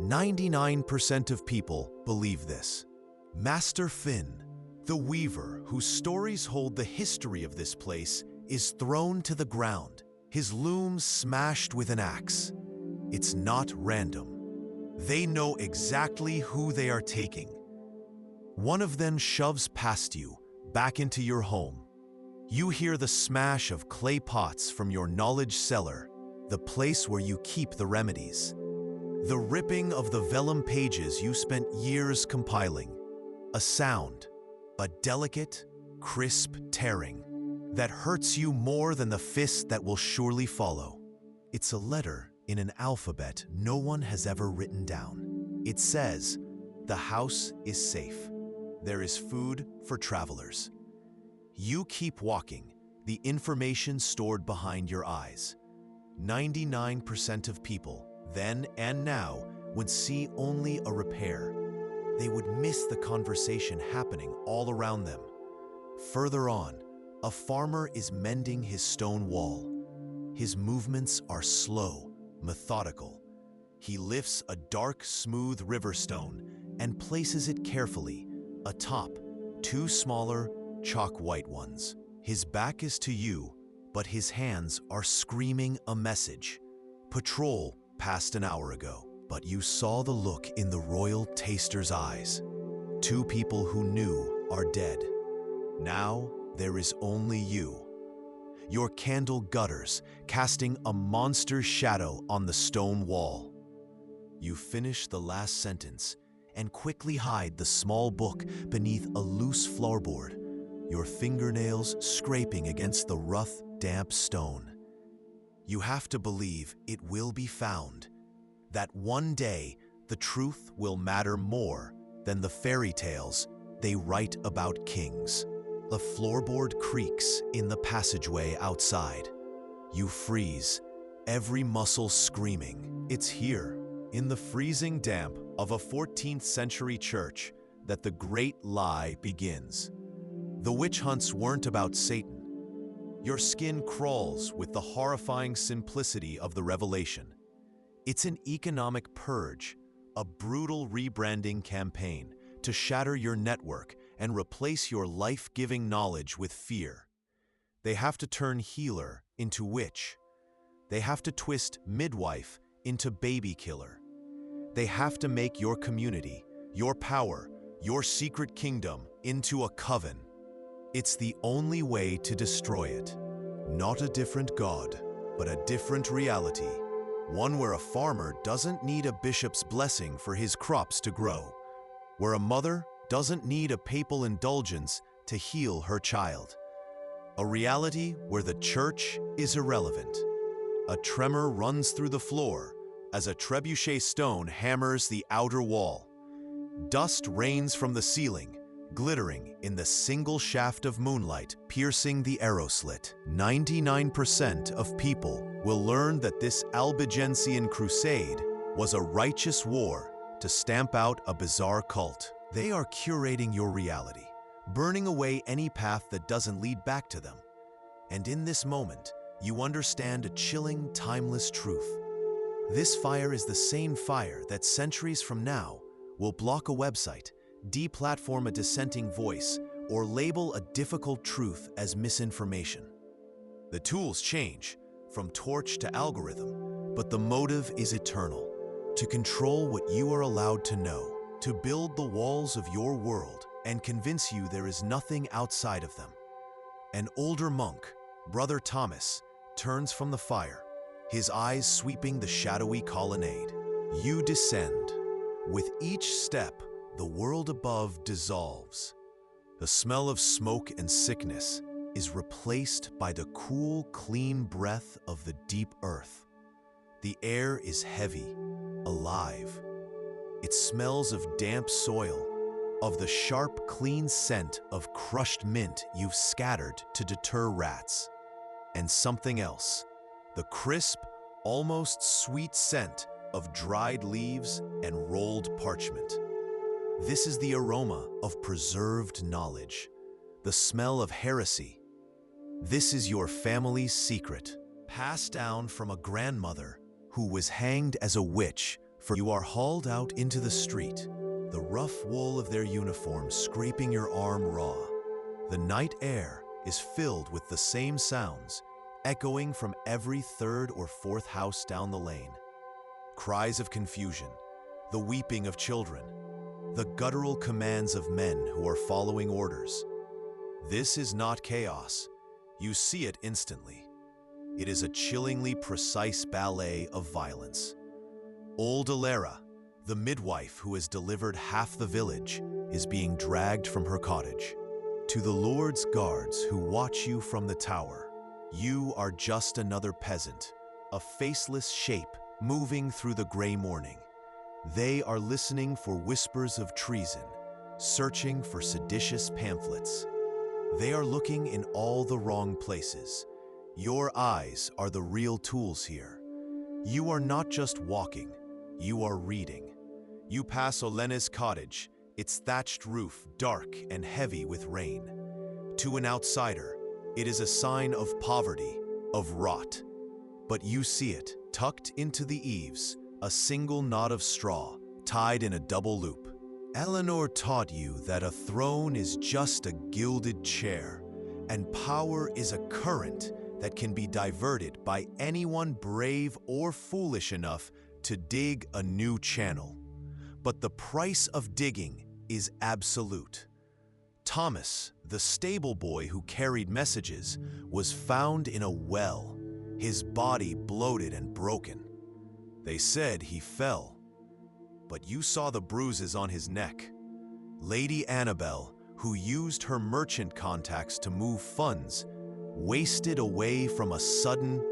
99% of people believe this. Master Finn, the weaver whose stories hold the history of this place, is thrown to the ground, his loom smashed with an axe. It's not random. They know exactly who they are taking. One of them shoves past you, back into your home. You hear the smash of clay pots from your knowledge cellar, the place where you keep the remedies. The ripping of the vellum pages you spent years compiling. A sound, a delicate, crisp tearing that hurts you more than the fist that will surely follow. It's a letter in an alphabet no one has ever written down. It says, "The house is safe. There is food for travelers." You keep walking, the information stored behind your eyes. 99% of people, then and now, would see only a repair. They would miss the conversation happening all around them. Further on, a farmer is mending his stone wall. His movements are slow, methodical. He lifts a dark, smooth river stone and places it carefully atop two smaller, chalk-white ones. His back is to you, but his hands are screaming a message. Patrol passed an hour ago, but you saw the look in the royal taster's eyes. Two people who knew are dead. Now there is only you. Your candle gutters, casting a monster's shadow on the stone wall. You finish the last sentence and quickly hide the small book beneath a loose floorboard, your fingernails scraping against the rough, damp stone. You have to believe it will be found, that one day the truth will matter more than the fairy tales they write about kings. The floorboard creaks in the passageway outside. You freeze, every muscle screaming. It's here, in the freezing damp of a 14th century church, that the great lie begins. The witch hunts weren't about Satan. Your skin crawls with the horrifying simplicity of the revelation. It's an economic purge, a brutal rebranding campaign to shatter your network and replace your life-giving knowledge with fear. They have to turn healer into witch. They have to twist midwife into baby killer. They have to make your community, your power, your secret kingdom into a coven. It's the only way to destroy it. Not a different God, but a different reality. One where a farmer doesn't need a bishop's blessing for his crops to grow. Where a mother doesn't need a papal indulgence to heal her child. A reality where the church is irrelevant. A tremor runs through the floor as a trebuchet stone hammers the outer wall. Dust rains from the ceiling, glittering in the single shaft of moonlight piercing the arrow slit. 99% of people will learn that this Albigensian crusade was a righteous war to stamp out a bizarre cult. They are curating your reality, burning away any path that doesn't lead back to them. And in this moment, you understand a chilling, timeless truth. This fire is the same fire that centuries from now will block a website, deplatform a dissenting voice, or label a difficult truth as misinformation. The tools change, from torch to algorithm, but the motive is eternal: to control what you are allowed to know, to build the walls of your world and convince you there is nothing outside of them. An older monk, Brother Thomas, turns from the fire, his eyes sweeping the shadowy colonnade. You descend. With each step, the world above dissolves. The smell of smoke and sickness is replaced by the cool, clean breath of the deep earth. The air is heavy, alive. It smells of damp soil, of the sharp, clean scent of crushed mint you've scattered to deter rats. And something else, the crisp, almost sweet scent of dried leaves and rolled parchment. This is the aroma of preserved knowledge, the smell of heresy. This is your family's secret, passed down from a grandmother who was hanged as a witch. For you are hauled out into the street, the rough wool of their uniform scraping your arm raw. The night air is filled with the same sounds, echoing from every third or fourth house down the lane. Cries of confusion, the weeping of children, the guttural commands of men who are following orders. This is not chaos. You see it instantly. It is a chillingly precise ballet of violence. Old Alara, the midwife who has delivered half the village, is being dragged from her cottage. To the Lord's guards who watch you from the tower, you are just another peasant, a faceless shape moving through the gray morning. They are listening for whispers of treason, searching for seditious pamphlets. They are looking in all the wrong places. Your eyes are the real tools here. You are not just walking, you are reading. You pass Olena's cottage, its thatched roof dark and heavy with rain. To an outsider, it is a sign of poverty, of rot. But you see it, tucked into the eaves, a single knot of straw, tied in a double loop. Eleanor taught you that a throne is just a gilded chair, and power is a current that can be diverted by anyone brave or foolish enough to dig a new channel. But the price of digging is absolute. Thomas, the stable boy who carried messages, was found in a well, his body bloated and broken. They said he fell, but you saw the bruises on his neck. Lady Annabel, who used her merchant contacts to move funds, wasted away from a sudden,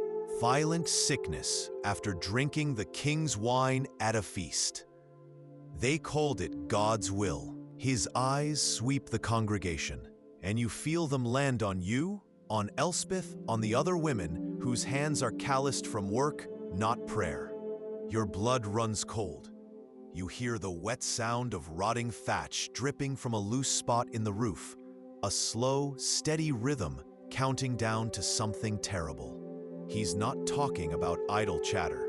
violent sickness after drinking the king's wine at a feast. They called it God's will. His eyes sweep the congregation, and you feel them land on you, on Elspeth, on the other women whose hands are calloused from work, not prayer. Your blood runs cold. You hear the wet sound of rotting thatch dripping from a loose spot in the roof, a slow, steady rhythm counting down to something terrible. He's not talking about idle chatter.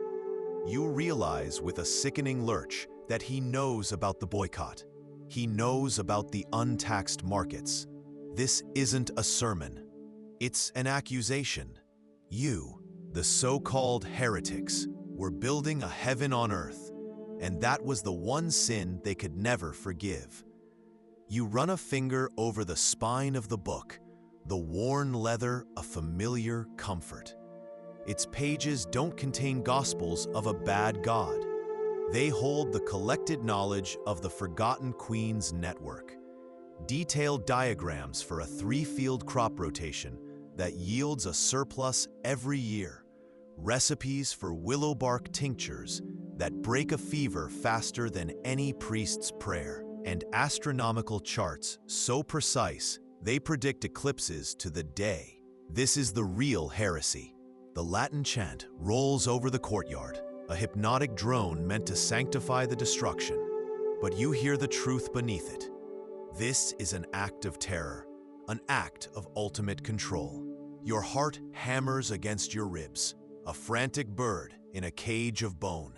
You realize with a sickening lurch that he knows about the boycott. He knows about the untaxed markets. This isn't a sermon. It's an accusation. You, the so-called heretics, were building a heaven on earth, and that was the one sin they could never forgive. You run a finger over the spine of the book, the worn leather a familiar comfort. Its pages don't contain gospels of a bad God. They hold the collected knowledge of the Forgotten Queen's network, detailed diagrams for a 3-field crop rotation that yields a surplus every year, recipes for willow bark tinctures that break a fever faster than any priest's prayer, and astronomical charts so precise they predict eclipses to the day. This is the real heresy. The Latin chant rolls over the courtyard, a hypnotic drone meant to sanctify the destruction, but you hear the truth beneath it. This is an act of terror, an act of ultimate control. Your heart hammers against your ribs, a frantic bird in a cage of bone.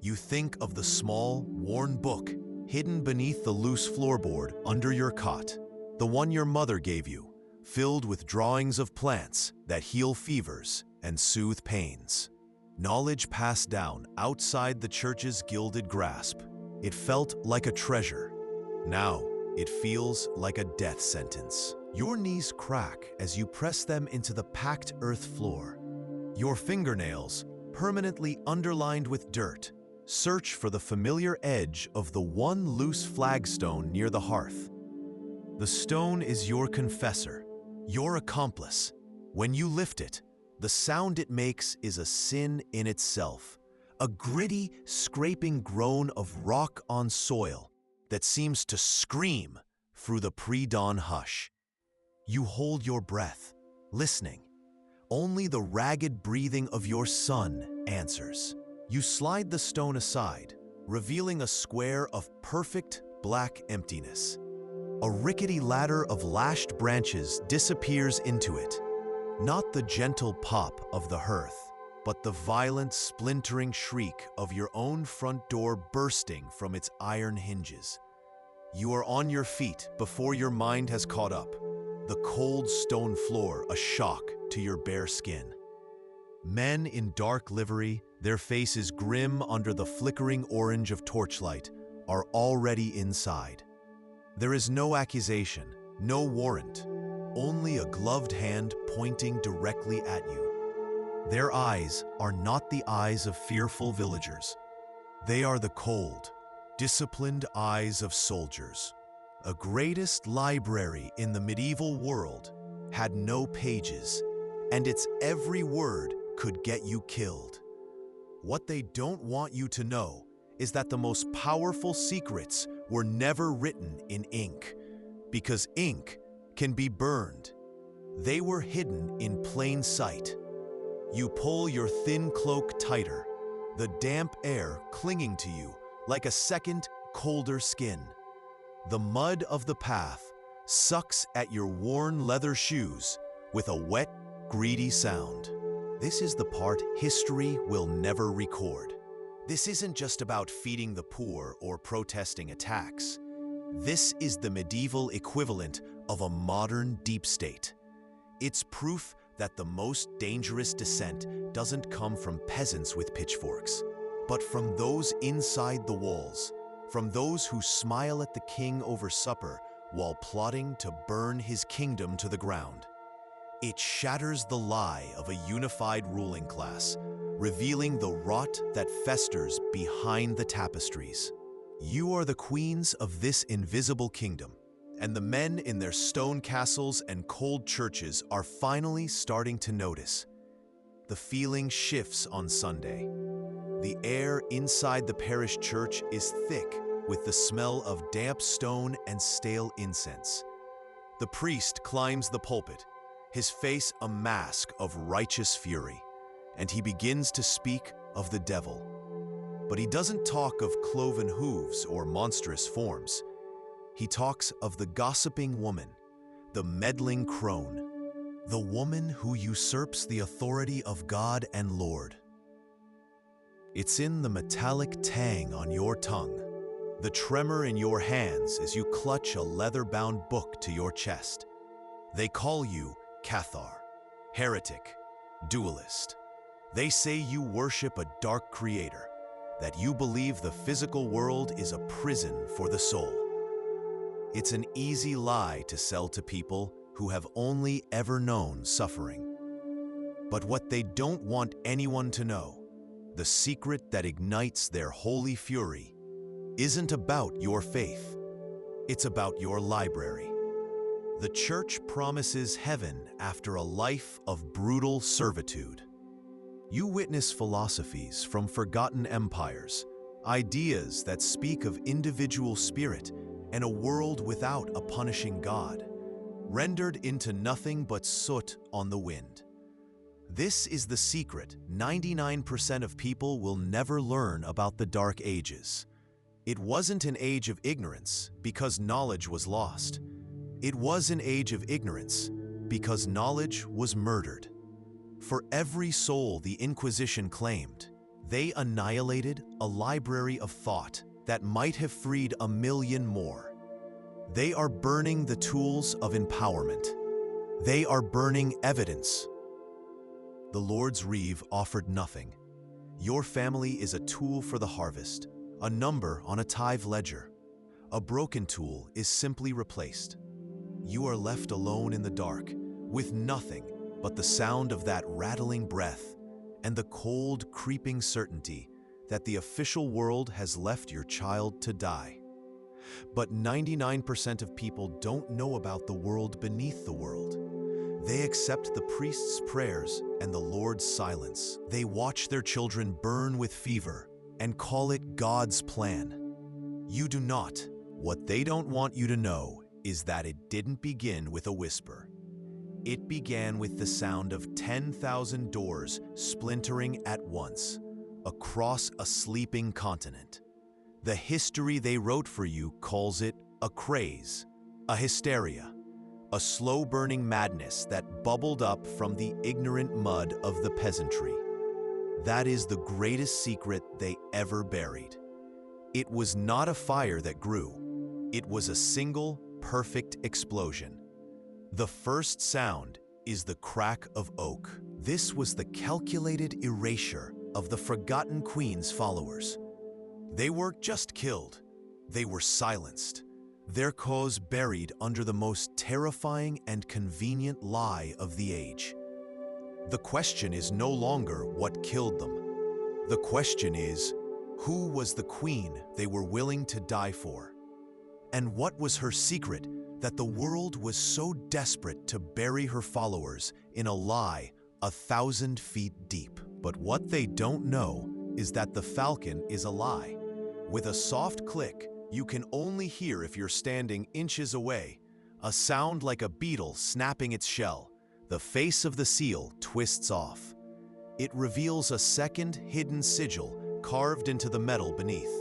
You think of the small, worn book hidden beneath the loose floorboard under your cot. The one your mother gave you, filled with drawings of plants that heal fevers and soothe pains. Knowledge passed down outside the church's gilded grasp. It felt like a treasure. Now, it feels like a death sentence. Your knees crack as you press them into the packed earth floor. Your fingernails, permanently underlined with dirt, search for the familiar edge of the one loose flagstone near the hearth. The stone is your confessor, your accomplice. When you lift it, the sound it makes is a sin in itself, a gritty, scraping groan of rock on soil that seems to scream through the pre-dawn hush. You hold your breath, listening. Only the ragged breathing of your son answers. You slide the stone aside, revealing a square of perfect black emptiness. A rickety ladder of lashed branches disappears into it. Not the gentle pop of the hearth, but the violent, splintering shriek of your own front door bursting from its iron hinges. You are on your feet before your mind has caught up, the cold stone floor a shock to your bare skin. Men in dark livery, their faces grim under the flickering orange of torchlight, are already inside. There is no accusation, no warrant, only a gloved hand pointing directly at you. Their eyes are not the eyes of fearful villagers. They are the cold, disciplined eyes of soldiers. A greatest library in the medieval world had no pages, and its every word could get you killed. What they don't want you to know is that the most powerful secrets were never written in ink, because ink can be burned. They were hidden in plain sight. You pull your thin cloak tighter, the damp air clinging to you like a second, colder skin. The mud of the path sucks at your worn leather shoes with a wet, greedy sound. This is the part history will never record. This isn't just about feeding the poor or protesting attacks. This is the medieval equivalent of a modern deep state. It's proof that the most dangerous dissent doesn't come from peasants with pitchforks, but from those inside the walls, from those who smile at the king over supper while plotting to burn his kingdom to the ground. It shatters the lie of a unified ruling class, revealing the rot that festers behind the tapestries. You are the queens of this invisible kingdom, and the men in their stone castles and cold churches are finally starting to notice. The feeling shifts on Sunday. The air inside the parish church is thick with the smell of damp stone and stale incense. The priest climbs the pulpit, his face a mask of righteous fury, and he begins to speak of the devil. But he doesn't talk of cloven hooves or monstrous forms. He talks of the gossiping woman, the meddling crone, the woman who usurps the authority of God and Lord. It's in the metallic tang on your tongue, the tremor in your hands as you clutch a leather-bound book to your chest. They call you Cathar, heretic, dualist. They say you worship a dark creator, that you believe the physical world is a prison for the soul. It's an easy lie to sell to people who have only ever known suffering. But what they don't want anyone to know, the secret that ignites their holy fury, isn't about your faith. It's about your library. The church promises heaven after a life of brutal servitude. You witness philosophies from forgotten empires, ideas that speak of individual spirit and a world without a punishing God, rendered into nothing but soot on the wind. This is the secret 99% of people will never learn about the Dark Ages. It wasn't an age of ignorance because knowledge was lost. It was an age of ignorance because knowledge was murdered. For every soul the Inquisition claimed, they annihilated a library of thought that might have freed 1 million more. They are burning the tools of empowerment. They are burning evidence. The Lord's Reeve offered nothing. Your family is a tool for the harvest, a number on a tithe ledger. A broken tool is simply replaced. You are left alone in the dark, with nothing but the sound of that rattling breath and the cold, creeping certainty that the official world has left your child to die. But 99% of people don't know about the world beneath the world. They accept the priest's prayers and the Lord's silence. They watch their children burn with fever and call it God's plan. You do not. What they don't want you to know is that it didn't begin with a whisper. It began with the sound of 10,000 doors splintering at once across a sleeping continent. The history they wrote for you calls it a craze, a hysteria, a slow-burning madness that bubbled up from the ignorant mud of the peasantry. That is the greatest secret they ever buried. It was not a fire that grew. It was a single, perfect explosion. The first sound is the crack of oak. This was the calculated erasure of the forgotten queen's followers. They weren't just killed, they were silenced. Their cause buried under the most terrifying and convenient lie of the age. The question is no longer what killed them. The question is, who was the queen they were willing to die for? And what was her secret that the world was so desperate to bury her followers in a lie 1,000 feet deep? But what they don't know is that the falcon is a lie. With a soft click, you can only hear if you're standing inches away, a sound like a beetle snapping its shell. The face of the seal twists off. It reveals a second hidden sigil carved into the metal beneath,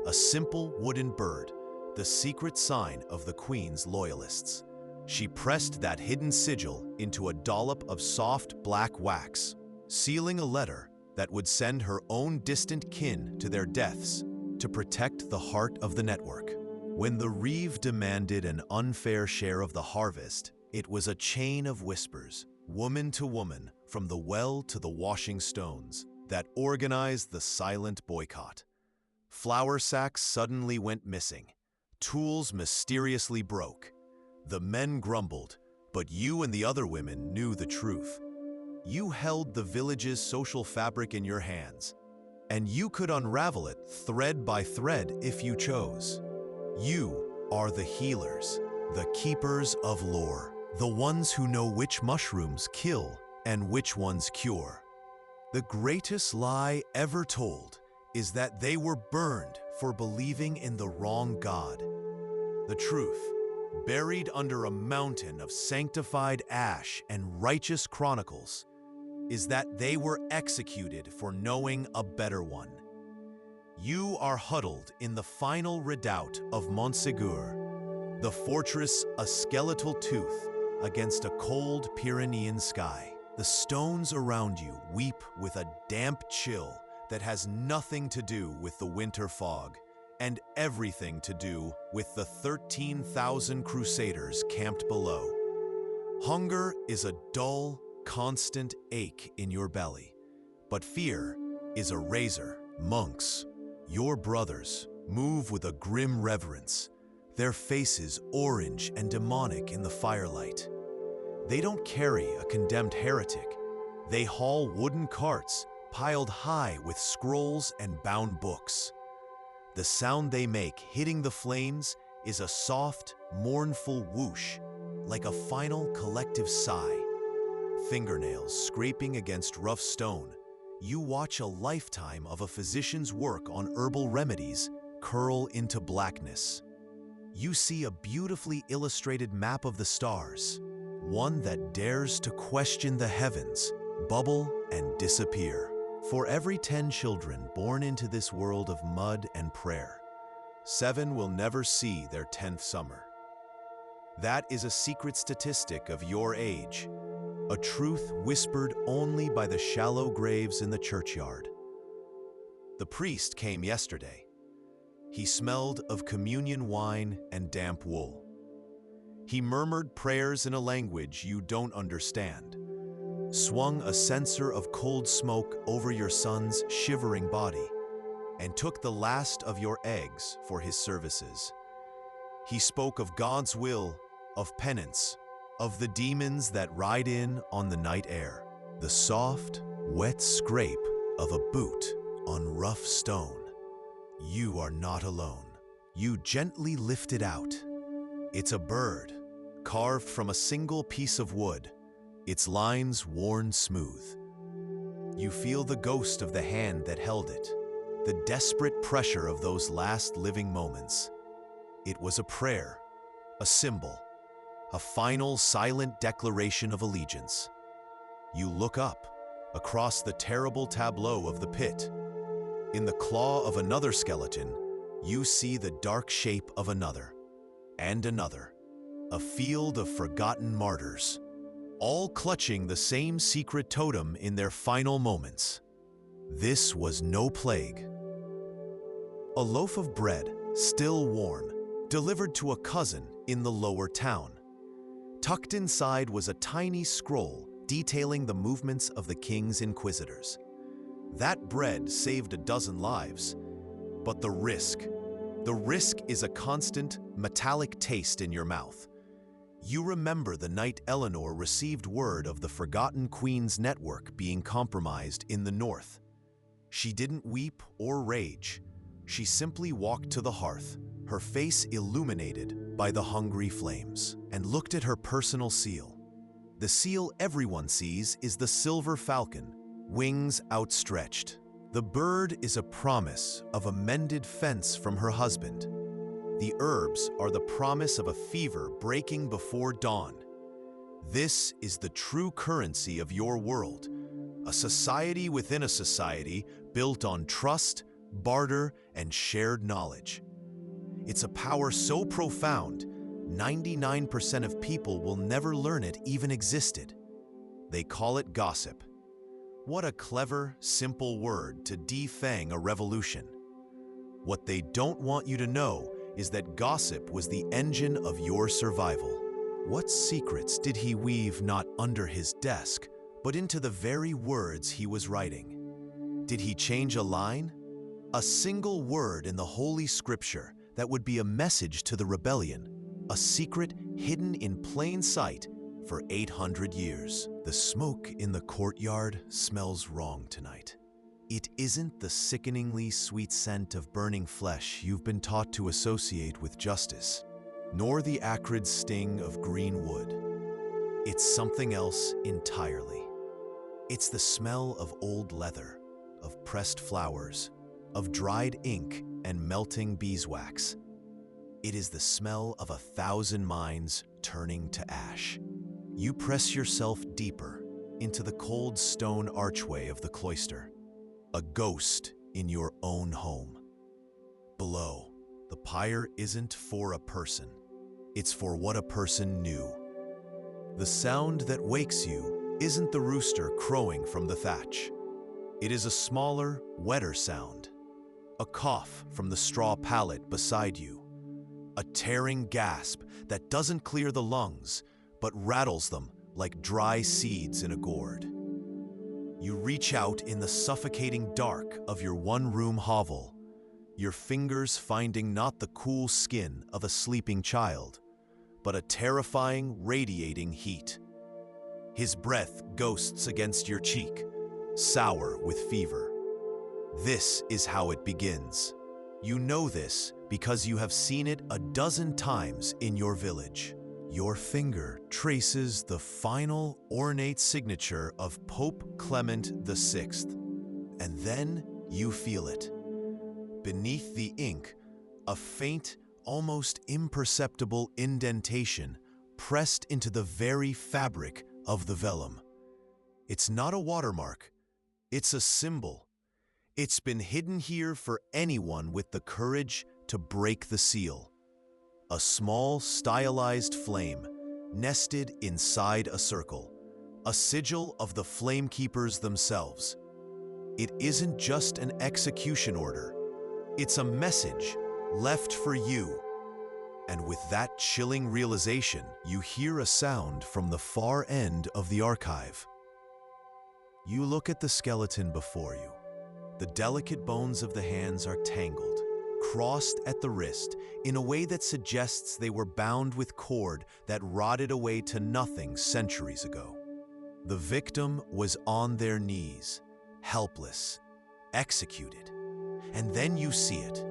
a simple wooden bird, the secret sign of the queen's loyalists. She pressed that hidden sigil into a dollop of soft black wax, sealing a letter that would send her own distant kin to their deaths to protect the heart of the network. When the Reeve demanded an unfair share of the harvest, it was a chain of whispers, woman to woman, from the well to the washing stones, that organized the silent boycott. Flour sacks suddenly went missing. Tools mysteriously broke. The men grumbled, but you and the other women knew the truth. You held the village's social fabric in your hands, and you could unravel it thread by thread if you chose. You are the healers, the keepers of lore, the ones who know which mushrooms kill and which ones cure. The greatest lie ever told is that they were burned for believing in the wrong God. The truth, buried under a mountain of sanctified ash and righteous chronicles, is that they were executed for knowing a better one. You are huddled in the final redoubt of Montségur, the fortress a skeletal tooth against a cold Pyrenean sky. The stones around you weep with a damp chill that has nothing to do with the winter fog and everything to do with the 13,000 crusaders camped below. Hunger is a dull, constant ache in your belly, but fear is a razor. Monks, your brothers, move with a grim reverence, their faces orange and demonic in the firelight. They don't carry a condemned heretic. They haul wooden carts piled high with scrolls and bound books. The sound they make hitting the flames is a soft, mournful whoosh, like a final collective sigh. Fingernails scraping against rough stone, you watch a lifetime of a physician's work on herbal remedies curl into blackness. You see a beautifully illustrated map of the stars, one that dares to question the heavens, bubble and disappear. For every 10 children born into this world of mud and prayer, 7 will never see their 10th summer. That is a secret statistic of your age, a truth whispered only by the shallow graves in the churchyard. The priest came yesterday. He smelled of communion wine and damp wool. He murmured prayers in a language you don't understand, swung a censer of cold smoke over your son's shivering body, and took the last of your eggs for his services. He spoke of God's will, of penance, of the demons that ride in on the night air, the soft, wet scrape of a boot on rough stone. You are not alone. You gently lift it out. It's a bird, carved from a single piece of wood, its lines worn smooth. You feel the ghost of the hand that held it, the desperate pressure of those last living moments. It was a prayer, a symbol, a final silent declaration of allegiance. You look up, across the terrible tableau of the pit. In the claw of another skeleton, you see the dark shape of another, and another, a field of forgotten martyrs, all clutching the same secret totem in their final moments. This was no plague. A loaf of bread, still warm, delivered to a cousin in the lower town. Tucked inside was a tiny scroll detailing the movements of the king's inquisitors. That bread saved a dozen lives, but the risk is a constant, metallic taste in your mouth. You remember the night Eleanor received word of the forgotten queen's network being compromised in the north. She didn't weep or rage. She simply walked to the hearth, her face illuminated by the hungry flames, and looked at her personal seal. The seal everyone sees is the silver falcon, wings outstretched. The bird is a promise of a mended fence from her husband. The herbs are the promise of a fever breaking before dawn. This is the true currency of your world, a society within a society built on trust, barter, and shared knowledge. It's a power so profound, 99% of people will never learn it even existed. They call it gossip. What a clever, simple word to defang a revolution. What they don't want you to know is that gossip was the engine of your survival. What secrets did he weave not under his desk, but into the very words he was writing? Did he change a line? A single word in the Holy Scripture that would be a message to the rebellion, a secret hidden in plain sight for 800 years. The smoke in the courtyard smells wrong tonight. It isn't the sickeningly sweet scent of burning flesh you've been taught to associate with justice, nor the acrid sting of green wood. It's something else entirely. It's the smell of old leather, of pressed flowers, of dried ink and melting beeswax. It is the smell of 1,000 minds turning to ash. You press yourself deeper into the cold stone archway of the cloister, a ghost in your own home. Below, the pyre isn't for a person, it's for what a person knew. The sound that wakes you isn't the rooster crowing from the thatch. It is a smaller, wetter sound. A cough from the straw pallet beside you. A tearing gasp that doesn't clear the lungs, but rattles them like dry seeds in a gourd. You reach out in the suffocating dark of your one-room hovel, your fingers finding not the cool skin of a sleeping child, but a terrifying, radiating heat. His breath ghosts against your cheek, sour with fever. This is how it begins. You know this because you have seen it a dozen times in your village. Your finger traces the final ornate signature of Pope Clement VI, and then you feel it. Beneath the ink, a faint, almost imperceptible indentation pressed into the very fabric of the vellum. It's not a watermark, it's a symbol. It's been hidden here for anyone with the courage to break the seal. A small, stylized flame, nested inside a circle, a sigil of the flamekeepers themselves. It isn't just an execution order. It's a message left for you, And with that chilling realization, you hear a sound from the far end of the archive. You look at the skeleton before you. The delicate bones of the hands are tangled, crossed at the wrist in a way that suggests they were bound with cord that rotted away to nothing centuries ago. The victim was on their knees, helpless, executed. And then you see it.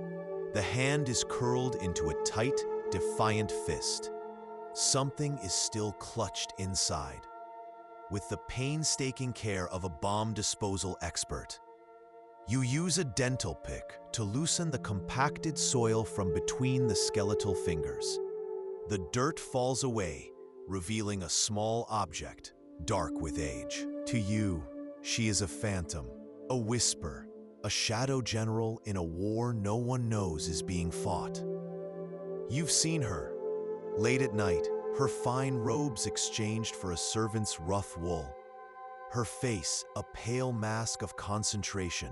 The hand is curled into a tight, defiant fist. Something is still clutched inside. With the painstaking care of a bomb disposal expert, you use a dental pick to loosen the compacted soil from between the skeletal fingers. The dirt falls away, revealing a small object, dark with age. To you, she is a phantom, a whisper, a shadow general in a war no one knows is being fought. You've seen her, late at night, her fine robes exchanged for a servant's rough wool. Her face a pale mask of concentration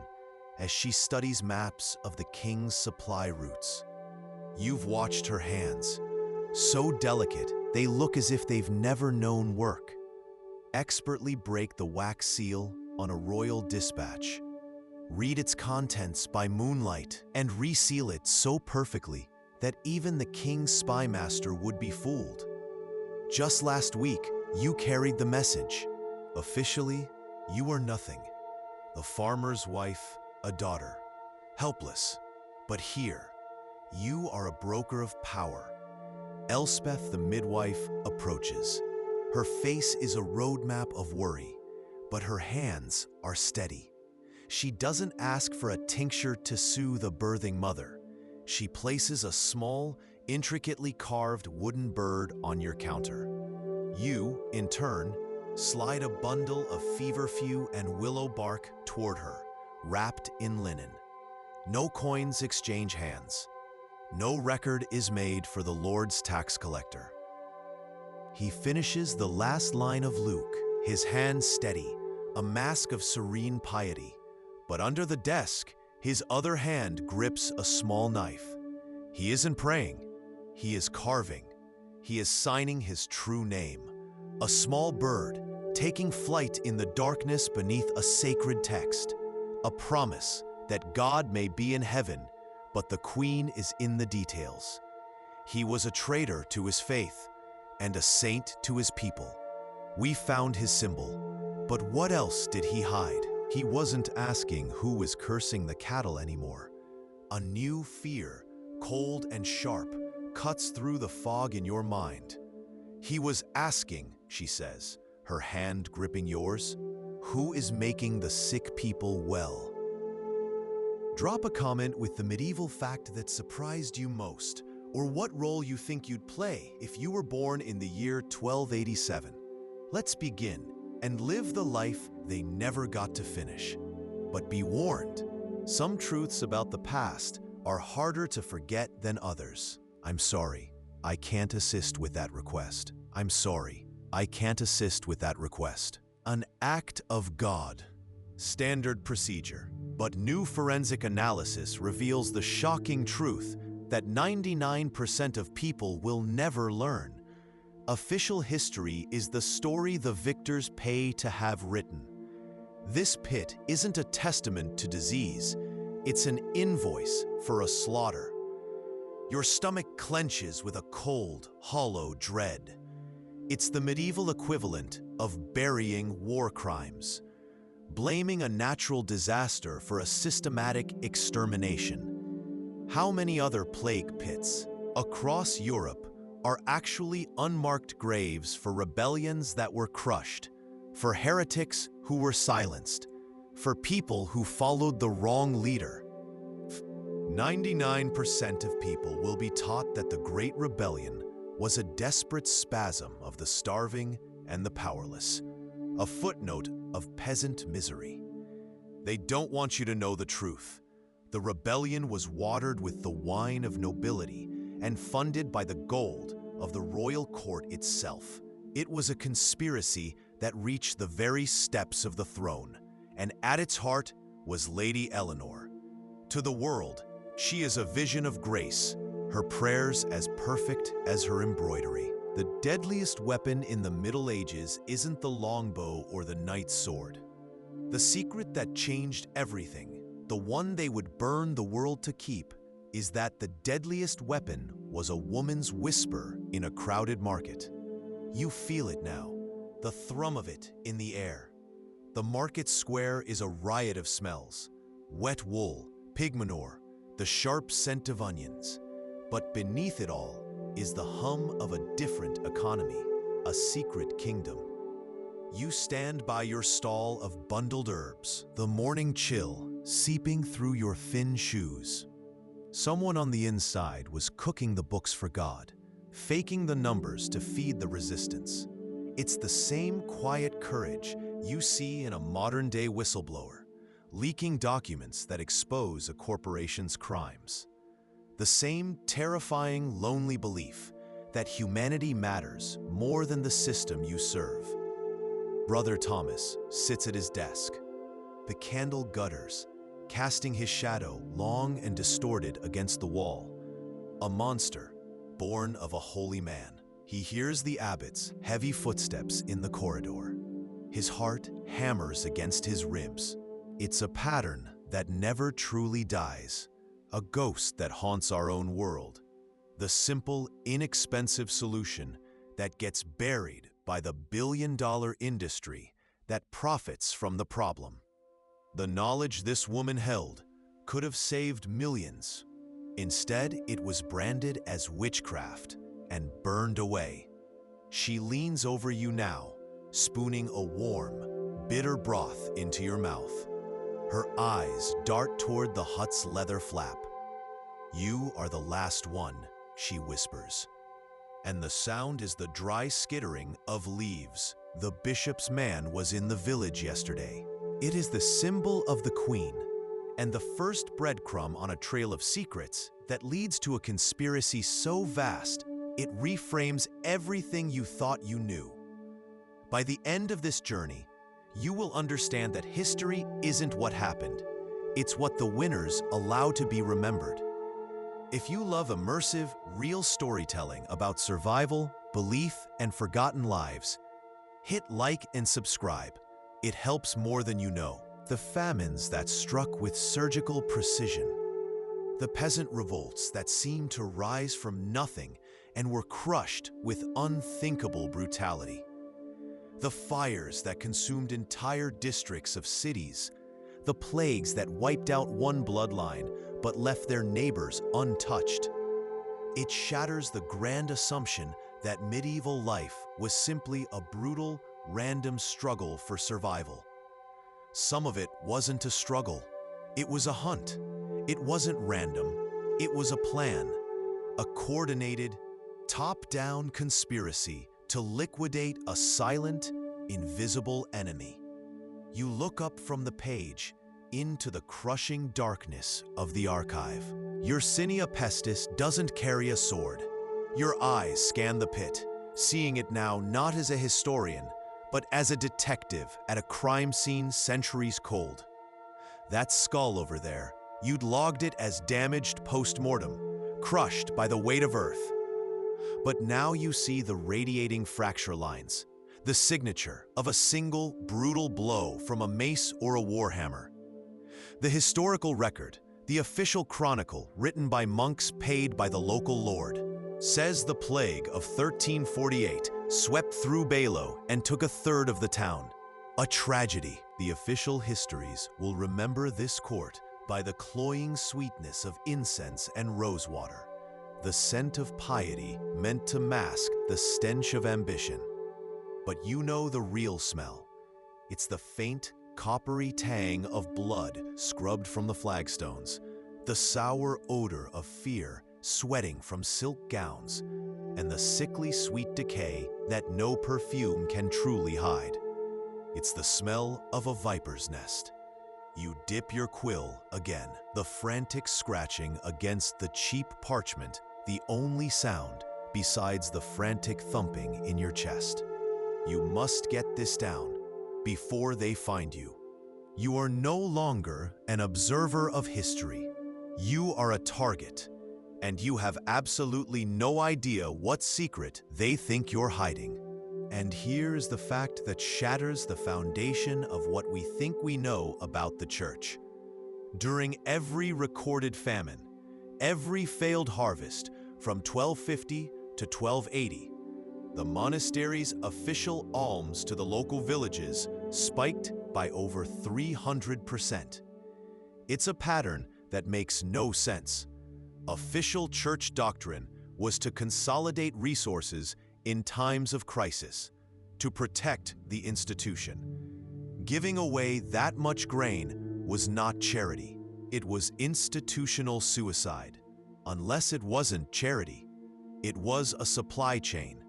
as she studies maps of the king's supply routes. You've watched her hands, so delicate they look as if they've never known work. Expertly break the wax seal on a royal dispatch, read its contents by moonlight, and reseal it so perfectly that even the king's spy master would be fooled. Just last week, you carried the message. Officially, you are nothing. The farmer's wife, a daughter. Helpless. But here, you are a broker of power. Elspeth, the midwife, approaches. Her face is a roadmap of worry, but her hands are steady. She doesn't ask for a tincture to soothe a birthing mother. She places a small, intricately carved wooden bird on your counter. You, in turn, slide a bundle of feverfew and willow bark toward her, wrapped in linen. No coins exchange hands. No record is made for the Lord's tax collector. He finishes the last line of Luke, his hands steady, a mask of serene piety. But under the desk, his other hand grips a small knife. He isn't praying. He is carving. He is signing his true name. A small bird, taking flight in the darkness beneath a sacred text. A promise that God may be in heaven, but the queen is in the details. He was a traitor to his faith and a saint to his people. We found his symbol, but what else did he hide? He wasn't asking who was cursing the cattle anymore. A new fear, cold and sharp, cuts through the fog in your mind. He was asking, she says, her hand gripping yours, who is making the sick people well? Drop a comment with the medieval fact that surprised you most, or what role you think you'd play if you were born in the year 1287. Let's begin and live the life they never got to finish. But be warned, some truths about the past are harder to forget than others. I'm sorry, I can't assist with that request. I'm sorry, I can't assist with that request. An act of God. Standard procedure. But new forensic analysis reveals the shocking truth that 99% of people will never learn. Official history is the story the victors pay to have written. This pit isn't a testament to disease, it's an invoice for a slaughter. Your stomach clenches with a cold, hollow dread. It's the medieval equivalent of burying war crimes, blaming a natural disaster for a systematic extermination. How many other plague pits across Europe are actually unmarked graves for rebellions that were crushed, for heretics who were silenced, for people who followed the wrong leader? 99% of people will be taught that the Great Rebellion was a desperate spasm of the starving and the powerless, a footnote of peasant misery. They don't want you to know the truth. The rebellion was watered with the wine of nobility and funded by the gold of the royal court itself. It was a conspiracy that reached the very steps of the throne, and at its heart was Lady Eleanor. To the world, she is a vision of grace, her prayers as perfect as her embroidery. The deadliest weapon in the Middle Ages isn't the longbow or the knight's sword. The secret that changed everything, the one they would burn the world to keep, is that the deadliest weapon was a woman's whisper in a crowded market. You feel it now, the thrum of it in the air. The market square is a riot of smells: wet wool, pig manure, the sharp scent of onions. But beneath it all is the hum of a different economy, a secret kingdom. You stand by your stall of bundled herbs, the morning chill seeping through your thin shoes. Someone on the inside was cooking the books for God, faking the numbers to feed the resistance. It's the same quiet courage you see in a modern-day whistleblower, leaking documents that expose a corporation's crimes. The same terrifying, lonely belief that humanity matters more than the system you serve. Brother Thomas sits at his desk. The candle gutters, casting his shadow long and distorted against the wall. A monster, born of a holy man. He hears the abbot's heavy footsteps in the corridor. His heart hammers against his ribs. It's a pattern that never truly dies, a ghost that haunts our own world. The simple, inexpensive solution that gets buried by the billion-dollar industry that profits from the problem. The knowledge this woman held could have saved millions. Instead, it was branded as witchcraft and burned away. She leans over you now, spooning a warm, bitter broth into your mouth. Her eyes dart toward the hut's leather flap. "You are the last one," she whispers. And the sound is the dry skittering of leaves. The bishop's man was in the village yesterday. It is the symbol of the queen, and the first breadcrumb on a trail of secrets that leads to a conspiracy so vast, it reframes everything you thought you knew. By the end of this journey, you will understand that history isn't what happened. It's what the winners allow to be remembered. If you love immersive, real storytelling about survival, belief, and forgotten lives, hit like and subscribe. It helps more than you know. The famines that struck with surgical precision. The peasant revolts that seemed to rise from nothing and were crushed with unthinkable brutality. The fires that consumed entire districts of cities. The plagues that wiped out one bloodline but left their neighbors untouched. It shatters the grand assumption that medieval life was simply a brutal, random struggle for survival. Some of it wasn't a struggle. It was a hunt. It wasn't random. It was a plan, a coordinated, top-down conspiracy to liquidate a silent, invisible enemy. You look up from the page into the crushing darkness of the archive. Yersinia Pestis doesn't carry a sword. Your eyes scan the pit, seeing it now not as a historian, but as a detective at a crime scene centuries cold. That skull over there, you'd logged it as damaged post-mortem, crushed by the weight of Earth. But now you see the radiating fracture lines, the signature of a single brutal blow from a mace or a warhammer. The historical record, the official chronicle written by monks paid by the local lord, says the plague of 1348 swept through Bailo and took a third of the town. A tragedy. The official histories will remember this court by the cloying sweetness of incense and rosewater, the scent of piety meant to mask the stench of ambition. But you know the real smell. It's the faint, coppery tang of blood scrubbed from the flagstones, the sour odor of fear sweating from silk gowns, and the sickly sweet decay that no perfume can truly hide. It's the smell of a viper's nest. You dip your quill again, the frantic scratching against the cheap parchment, the only sound besides the frantic thumping in your chest. You must get this down before they find you. You are no longer an observer of history. You are a target, and you have absolutely no idea what secret they think you're hiding. And here's the fact that shatters the foundation of what we think we know about the church. During every recorded famine, every failed harvest from 1250 to 1280, the monastery's official alms to the local villages spiked by over 300%. It's a pattern that makes no sense. Official church doctrine was to consolidate resources in times of crisis, to protect the institution. Giving away that much grain was not charity. It was institutional suicide. Unless it wasn't charity, it was a supply chain,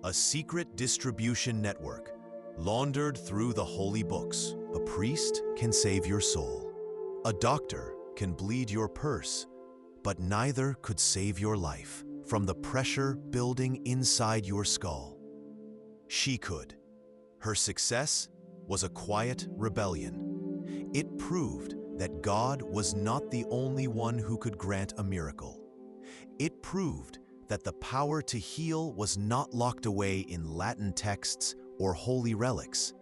a secret distribution network, laundered through the holy books. A priest can save your soul. A doctor can bleed your purse, but neither could save your life from the pressure building inside your skull. She could. Her success was a quiet rebellion. It proved that God was not the only one who could grant a miracle. It proved that the power to heal was not locked away in Latin texts or holy relics,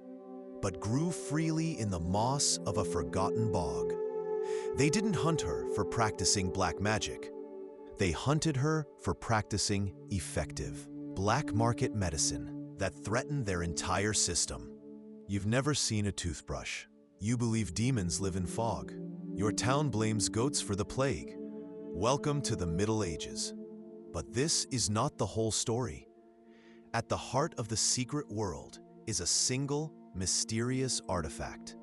but grew freely in the moss of a forgotten bog. They didn't hunt her for practicing black magic. They hunted her for practicing effective black market medicine that threatened their entire system. You've never seen a toothbrush. You believe demons live in fog. Your town blames goats for the plague. Welcome to the Middle Ages. But this is not the whole story. At the heart of the secret world is a single, mysterious artifact.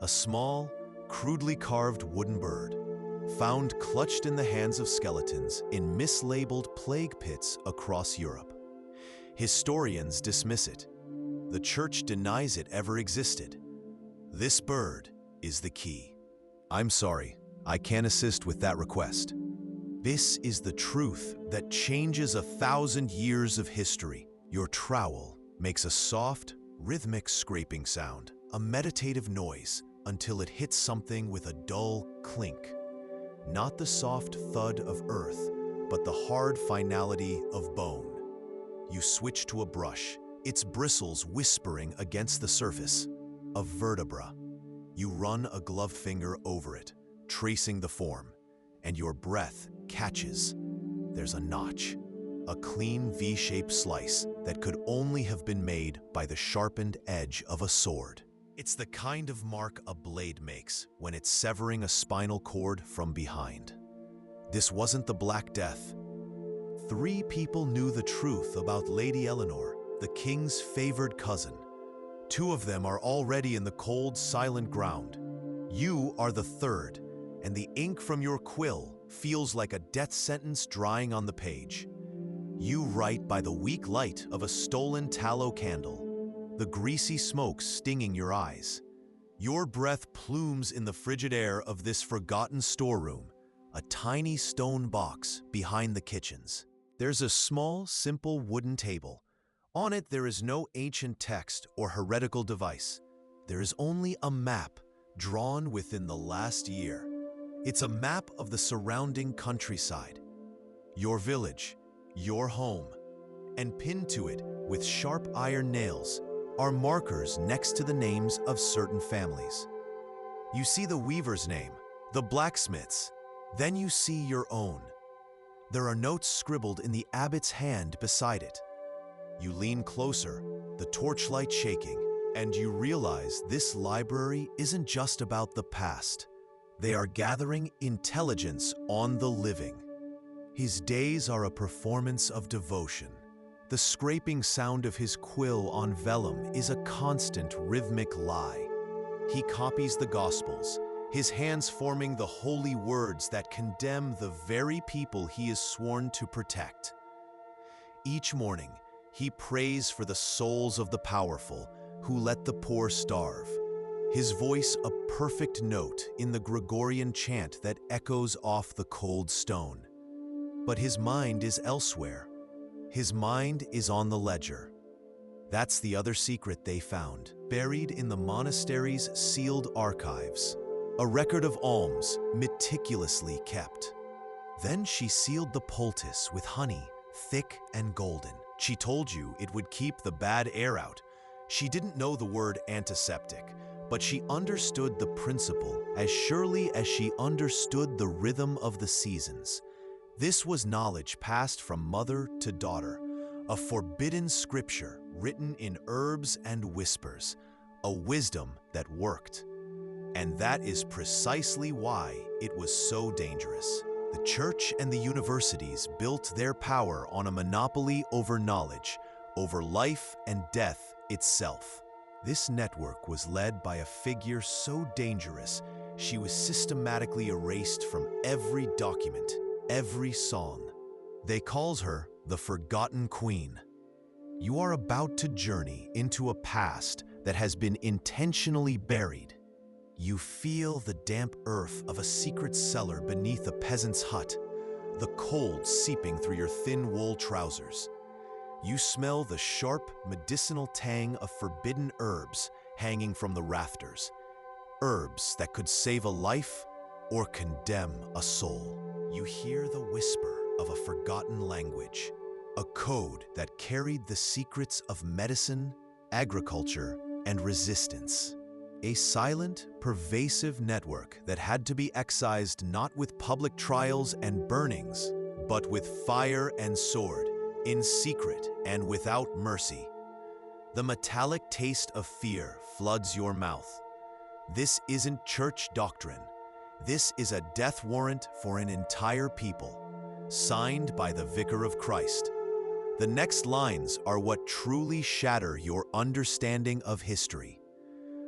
A small, crudely carved wooden bird, found clutched in the hands of skeletons in mislabeled plague pits across Europe. Historians dismiss it. The church denies it ever existed. This bird is the key. I'm sorry, I can't assist with that request. This is the truth that changes 1,000 years of history. Your trowel makes a soft, rhythmic scraping sound, a meditative noise, until it hits something with a dull clink. Not the soft thud of earth, but the hard finality of bone. You switch to a brush, its bristles whispering against the surface. A vertebra. You run a gloved finger over it, tracing the form, and your breath catches. There's a notch, a clean V-shaped slice that could only have been made by the sharpened edge of a sword. It's the kind of mark a blade makes when it's severing a spinal cord from behind. This wasn't the Black Death. 3 people knew the truth about Lady Eleanor, the king's favored cousin. 2 of them are already in the cold, silent ground. You are the 3rd, and the ink from your quill feels like a death sentence drying on the page. You write by the weak light of a stolen tallow candle, the greasy smoke stinging your eyes. Your breath plumes in the frigid air of this forgotten storeroom, a tiny stone box behind the kitchens. There's a small, simple wooden table. On it, there is no ancient text or heretical device. There is only a map drawn within the last year. It's a map of the surrounding countryside, your village, your home, and pinned to it with sharp iron nails are markers next to the names of certain families. You see the weaver's name, the blacksmith's, then you see your own. There are notes scribbled in the abbot's hand beside it. You lean closer, the torchlight shaking, and you realize this library isn't just about the past. They are gathering intelligence on the living. His days are a performance of devotion. The scraping sound of his quill on vellum is a constant rhythmic lie. He copies the Gospels, his hands forming the holy words that condemn the very people he is sworn to protect. Each morning, he prays for the souls of the powerful who let the poor starve. His voice a perfect note in the Gregorian chant that echoes off the cold stone. But his mind is elsewhere. His mind is on the ledger. That's the other secret they found, buried in the monastery's sealed archives. A record of alms, meticulously kept. Then she sealed the poultice with honey, thick and golden. She told you it would keep the bad air out. She didn't know the word antiseptic, but she understood the principle as surely as she understood the rhythm of the seasons. This was knowledge passed from mother to daughter, a forbidden scripture written in herbs and whispers, a wisdom that worked. And that is precisely why it was so dangerous. The church and the universities built their power on a monopoly over knowledge, over life and death itself. This network was led by a figure so dangerous, she was systematically erased from every document, every song. They calls her the Forgotten Queen. You are about to journey into a past that has been intentionally buried. You feel the damp earth of a secret cellar beneath a peasant's hut, the cold seeping through your thin wool trousers. You smell the sharp, medicinal tang of forbidden herbs hanging from the rafters, herbs that could save a life or condemn a soul. You hear the whisper of a forgotten language, a code that carried the secrets of medicine, agriculture, and resistance. A silent, pervasive network that had to be excised not with public trials and burnings, but with fire and sword, in secret and without mercy. The metallic taste of fear floods your mouth. This isn't church doctrine. This is a death warrant for an entire people, signed by the Vicar of Christ. The next lines are what truly shatter your understanding of history.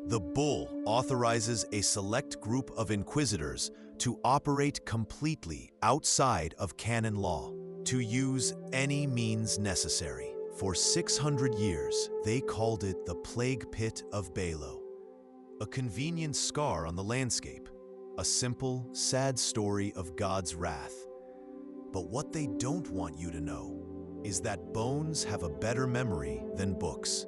The bull authorizes a select group of inquisitors to operate completely outside of canon law, to use any means necessary. For 600 years, they called it the plague pit of Balo, a convenient scar on the landscape, a simple, sad story of God's wrath. But what they don't want you to know is that bones have a better memory than books.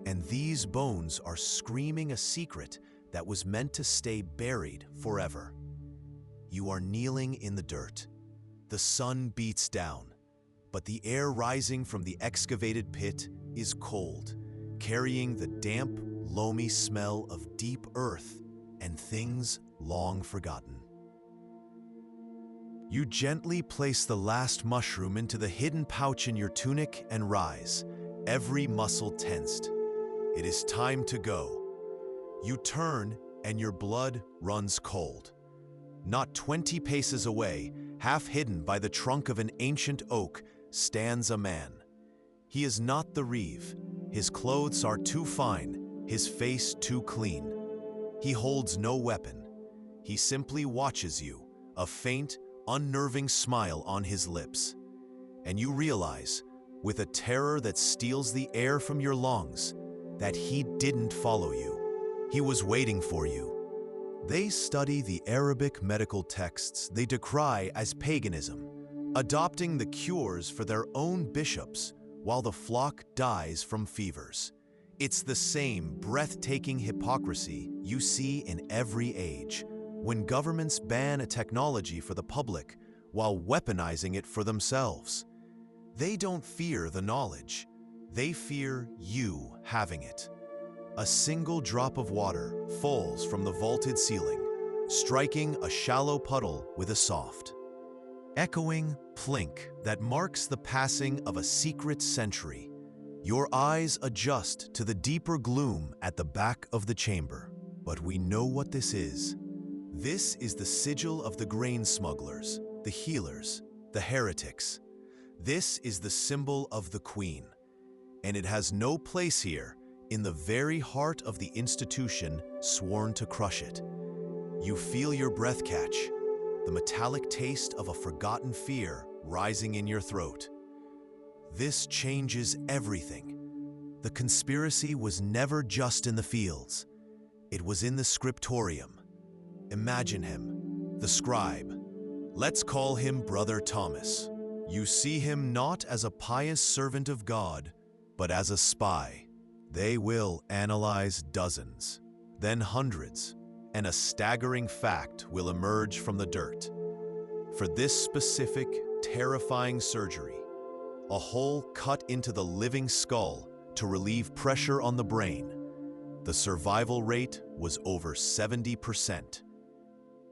And these bones are screaming a secret that was meant to stay buried forever. You are kneeling in the dirt. The sun beats down, but the air rising from the excavated pit is cold, carrying the damp, loamy smell of deep earth and things long forgotten. You gently place the last mushroom into the hidden pouch in your tunic and rise, every muscle tensed. It is time to go. You turn and your blood runs cold. Not 20 paces away, half hidden by the trunk of an ancient oak, stands a man. He is not the reeve. His clothes are too fine, his face too clean. He holds no weapon. He simply watches you, a faint, unnerving smile on his lips. And you realize, with a terror that steals the air from your lungs, that he didn't follow you. He was waiting for you. They study the Arabic medical texts they decry as paganism, adopting the cures for their own bishops while the flock dies from fevers. It's the same breathtaking hypocrisy you see in every age, when governments ban a technology for the public while weaponizing it for themselves. They don't fear the knowledge. They fear you having it. A single drop of water falls from the vaulted ceiling, striking a shallow puddle with a soft, echoing plink that marks the passing of a secret century. Your eyes adjust to the deeper gloom at the back of the chamber. But we know what this is. This is the sigil of the grain smugglers, the healers, the heretics. This is the symbol of the Queen. And it has no place here, in the very heart of the institution sworn to crush it. You feel your breath catch, the metallic taste of a forgotten fear rising in your throat. This changes everything. The conspiracy was never just in the fields. It was in the scriptorium. Imagine him, the scribe. Let's call him Brother Thomas. You see him not as a pious servant of God, but as a spy. They will analyze dozens, then hundreds, and a staggering fact will emerge from the dirt. For this specific, terrifying surgery, a hole cut into the living skull to relieve pressure on the brain, the survival rate was over 70%.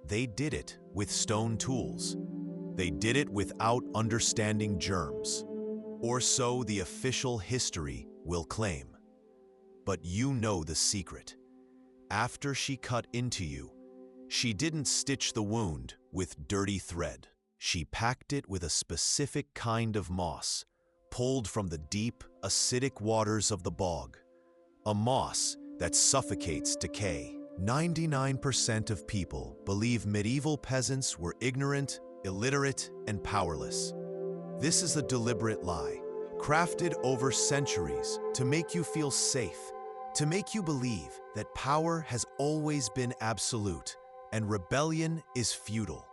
They did it with stone tools. They did it without understanding germs. Or so the official history will claim. But you know the secret. After she cut into you, she didn't stitch the wound with dirty thread. She packed it with a specific kind of moss, pulled from the deep, acidic waters of the bog. A moss that suffocates decay. 99% of people believe medieval peasants were ignorant, illiterate, and powerless. This is a deliberate lie, crafted over centuries to make you feel safe, to make you believe that power has always been absolute and rebellion is futile.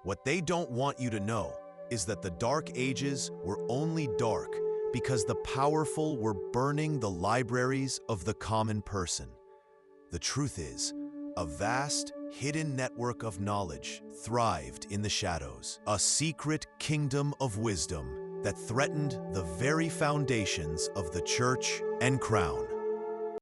What they don't want you to know is that the Dark Ages were only dark because the powerful were burning the libraries of the common person. The truth is, a vast, hidden network of knowledge thrived in the shadows, a secret kingdom of wisdom that threatened the very foundations of the church and crown.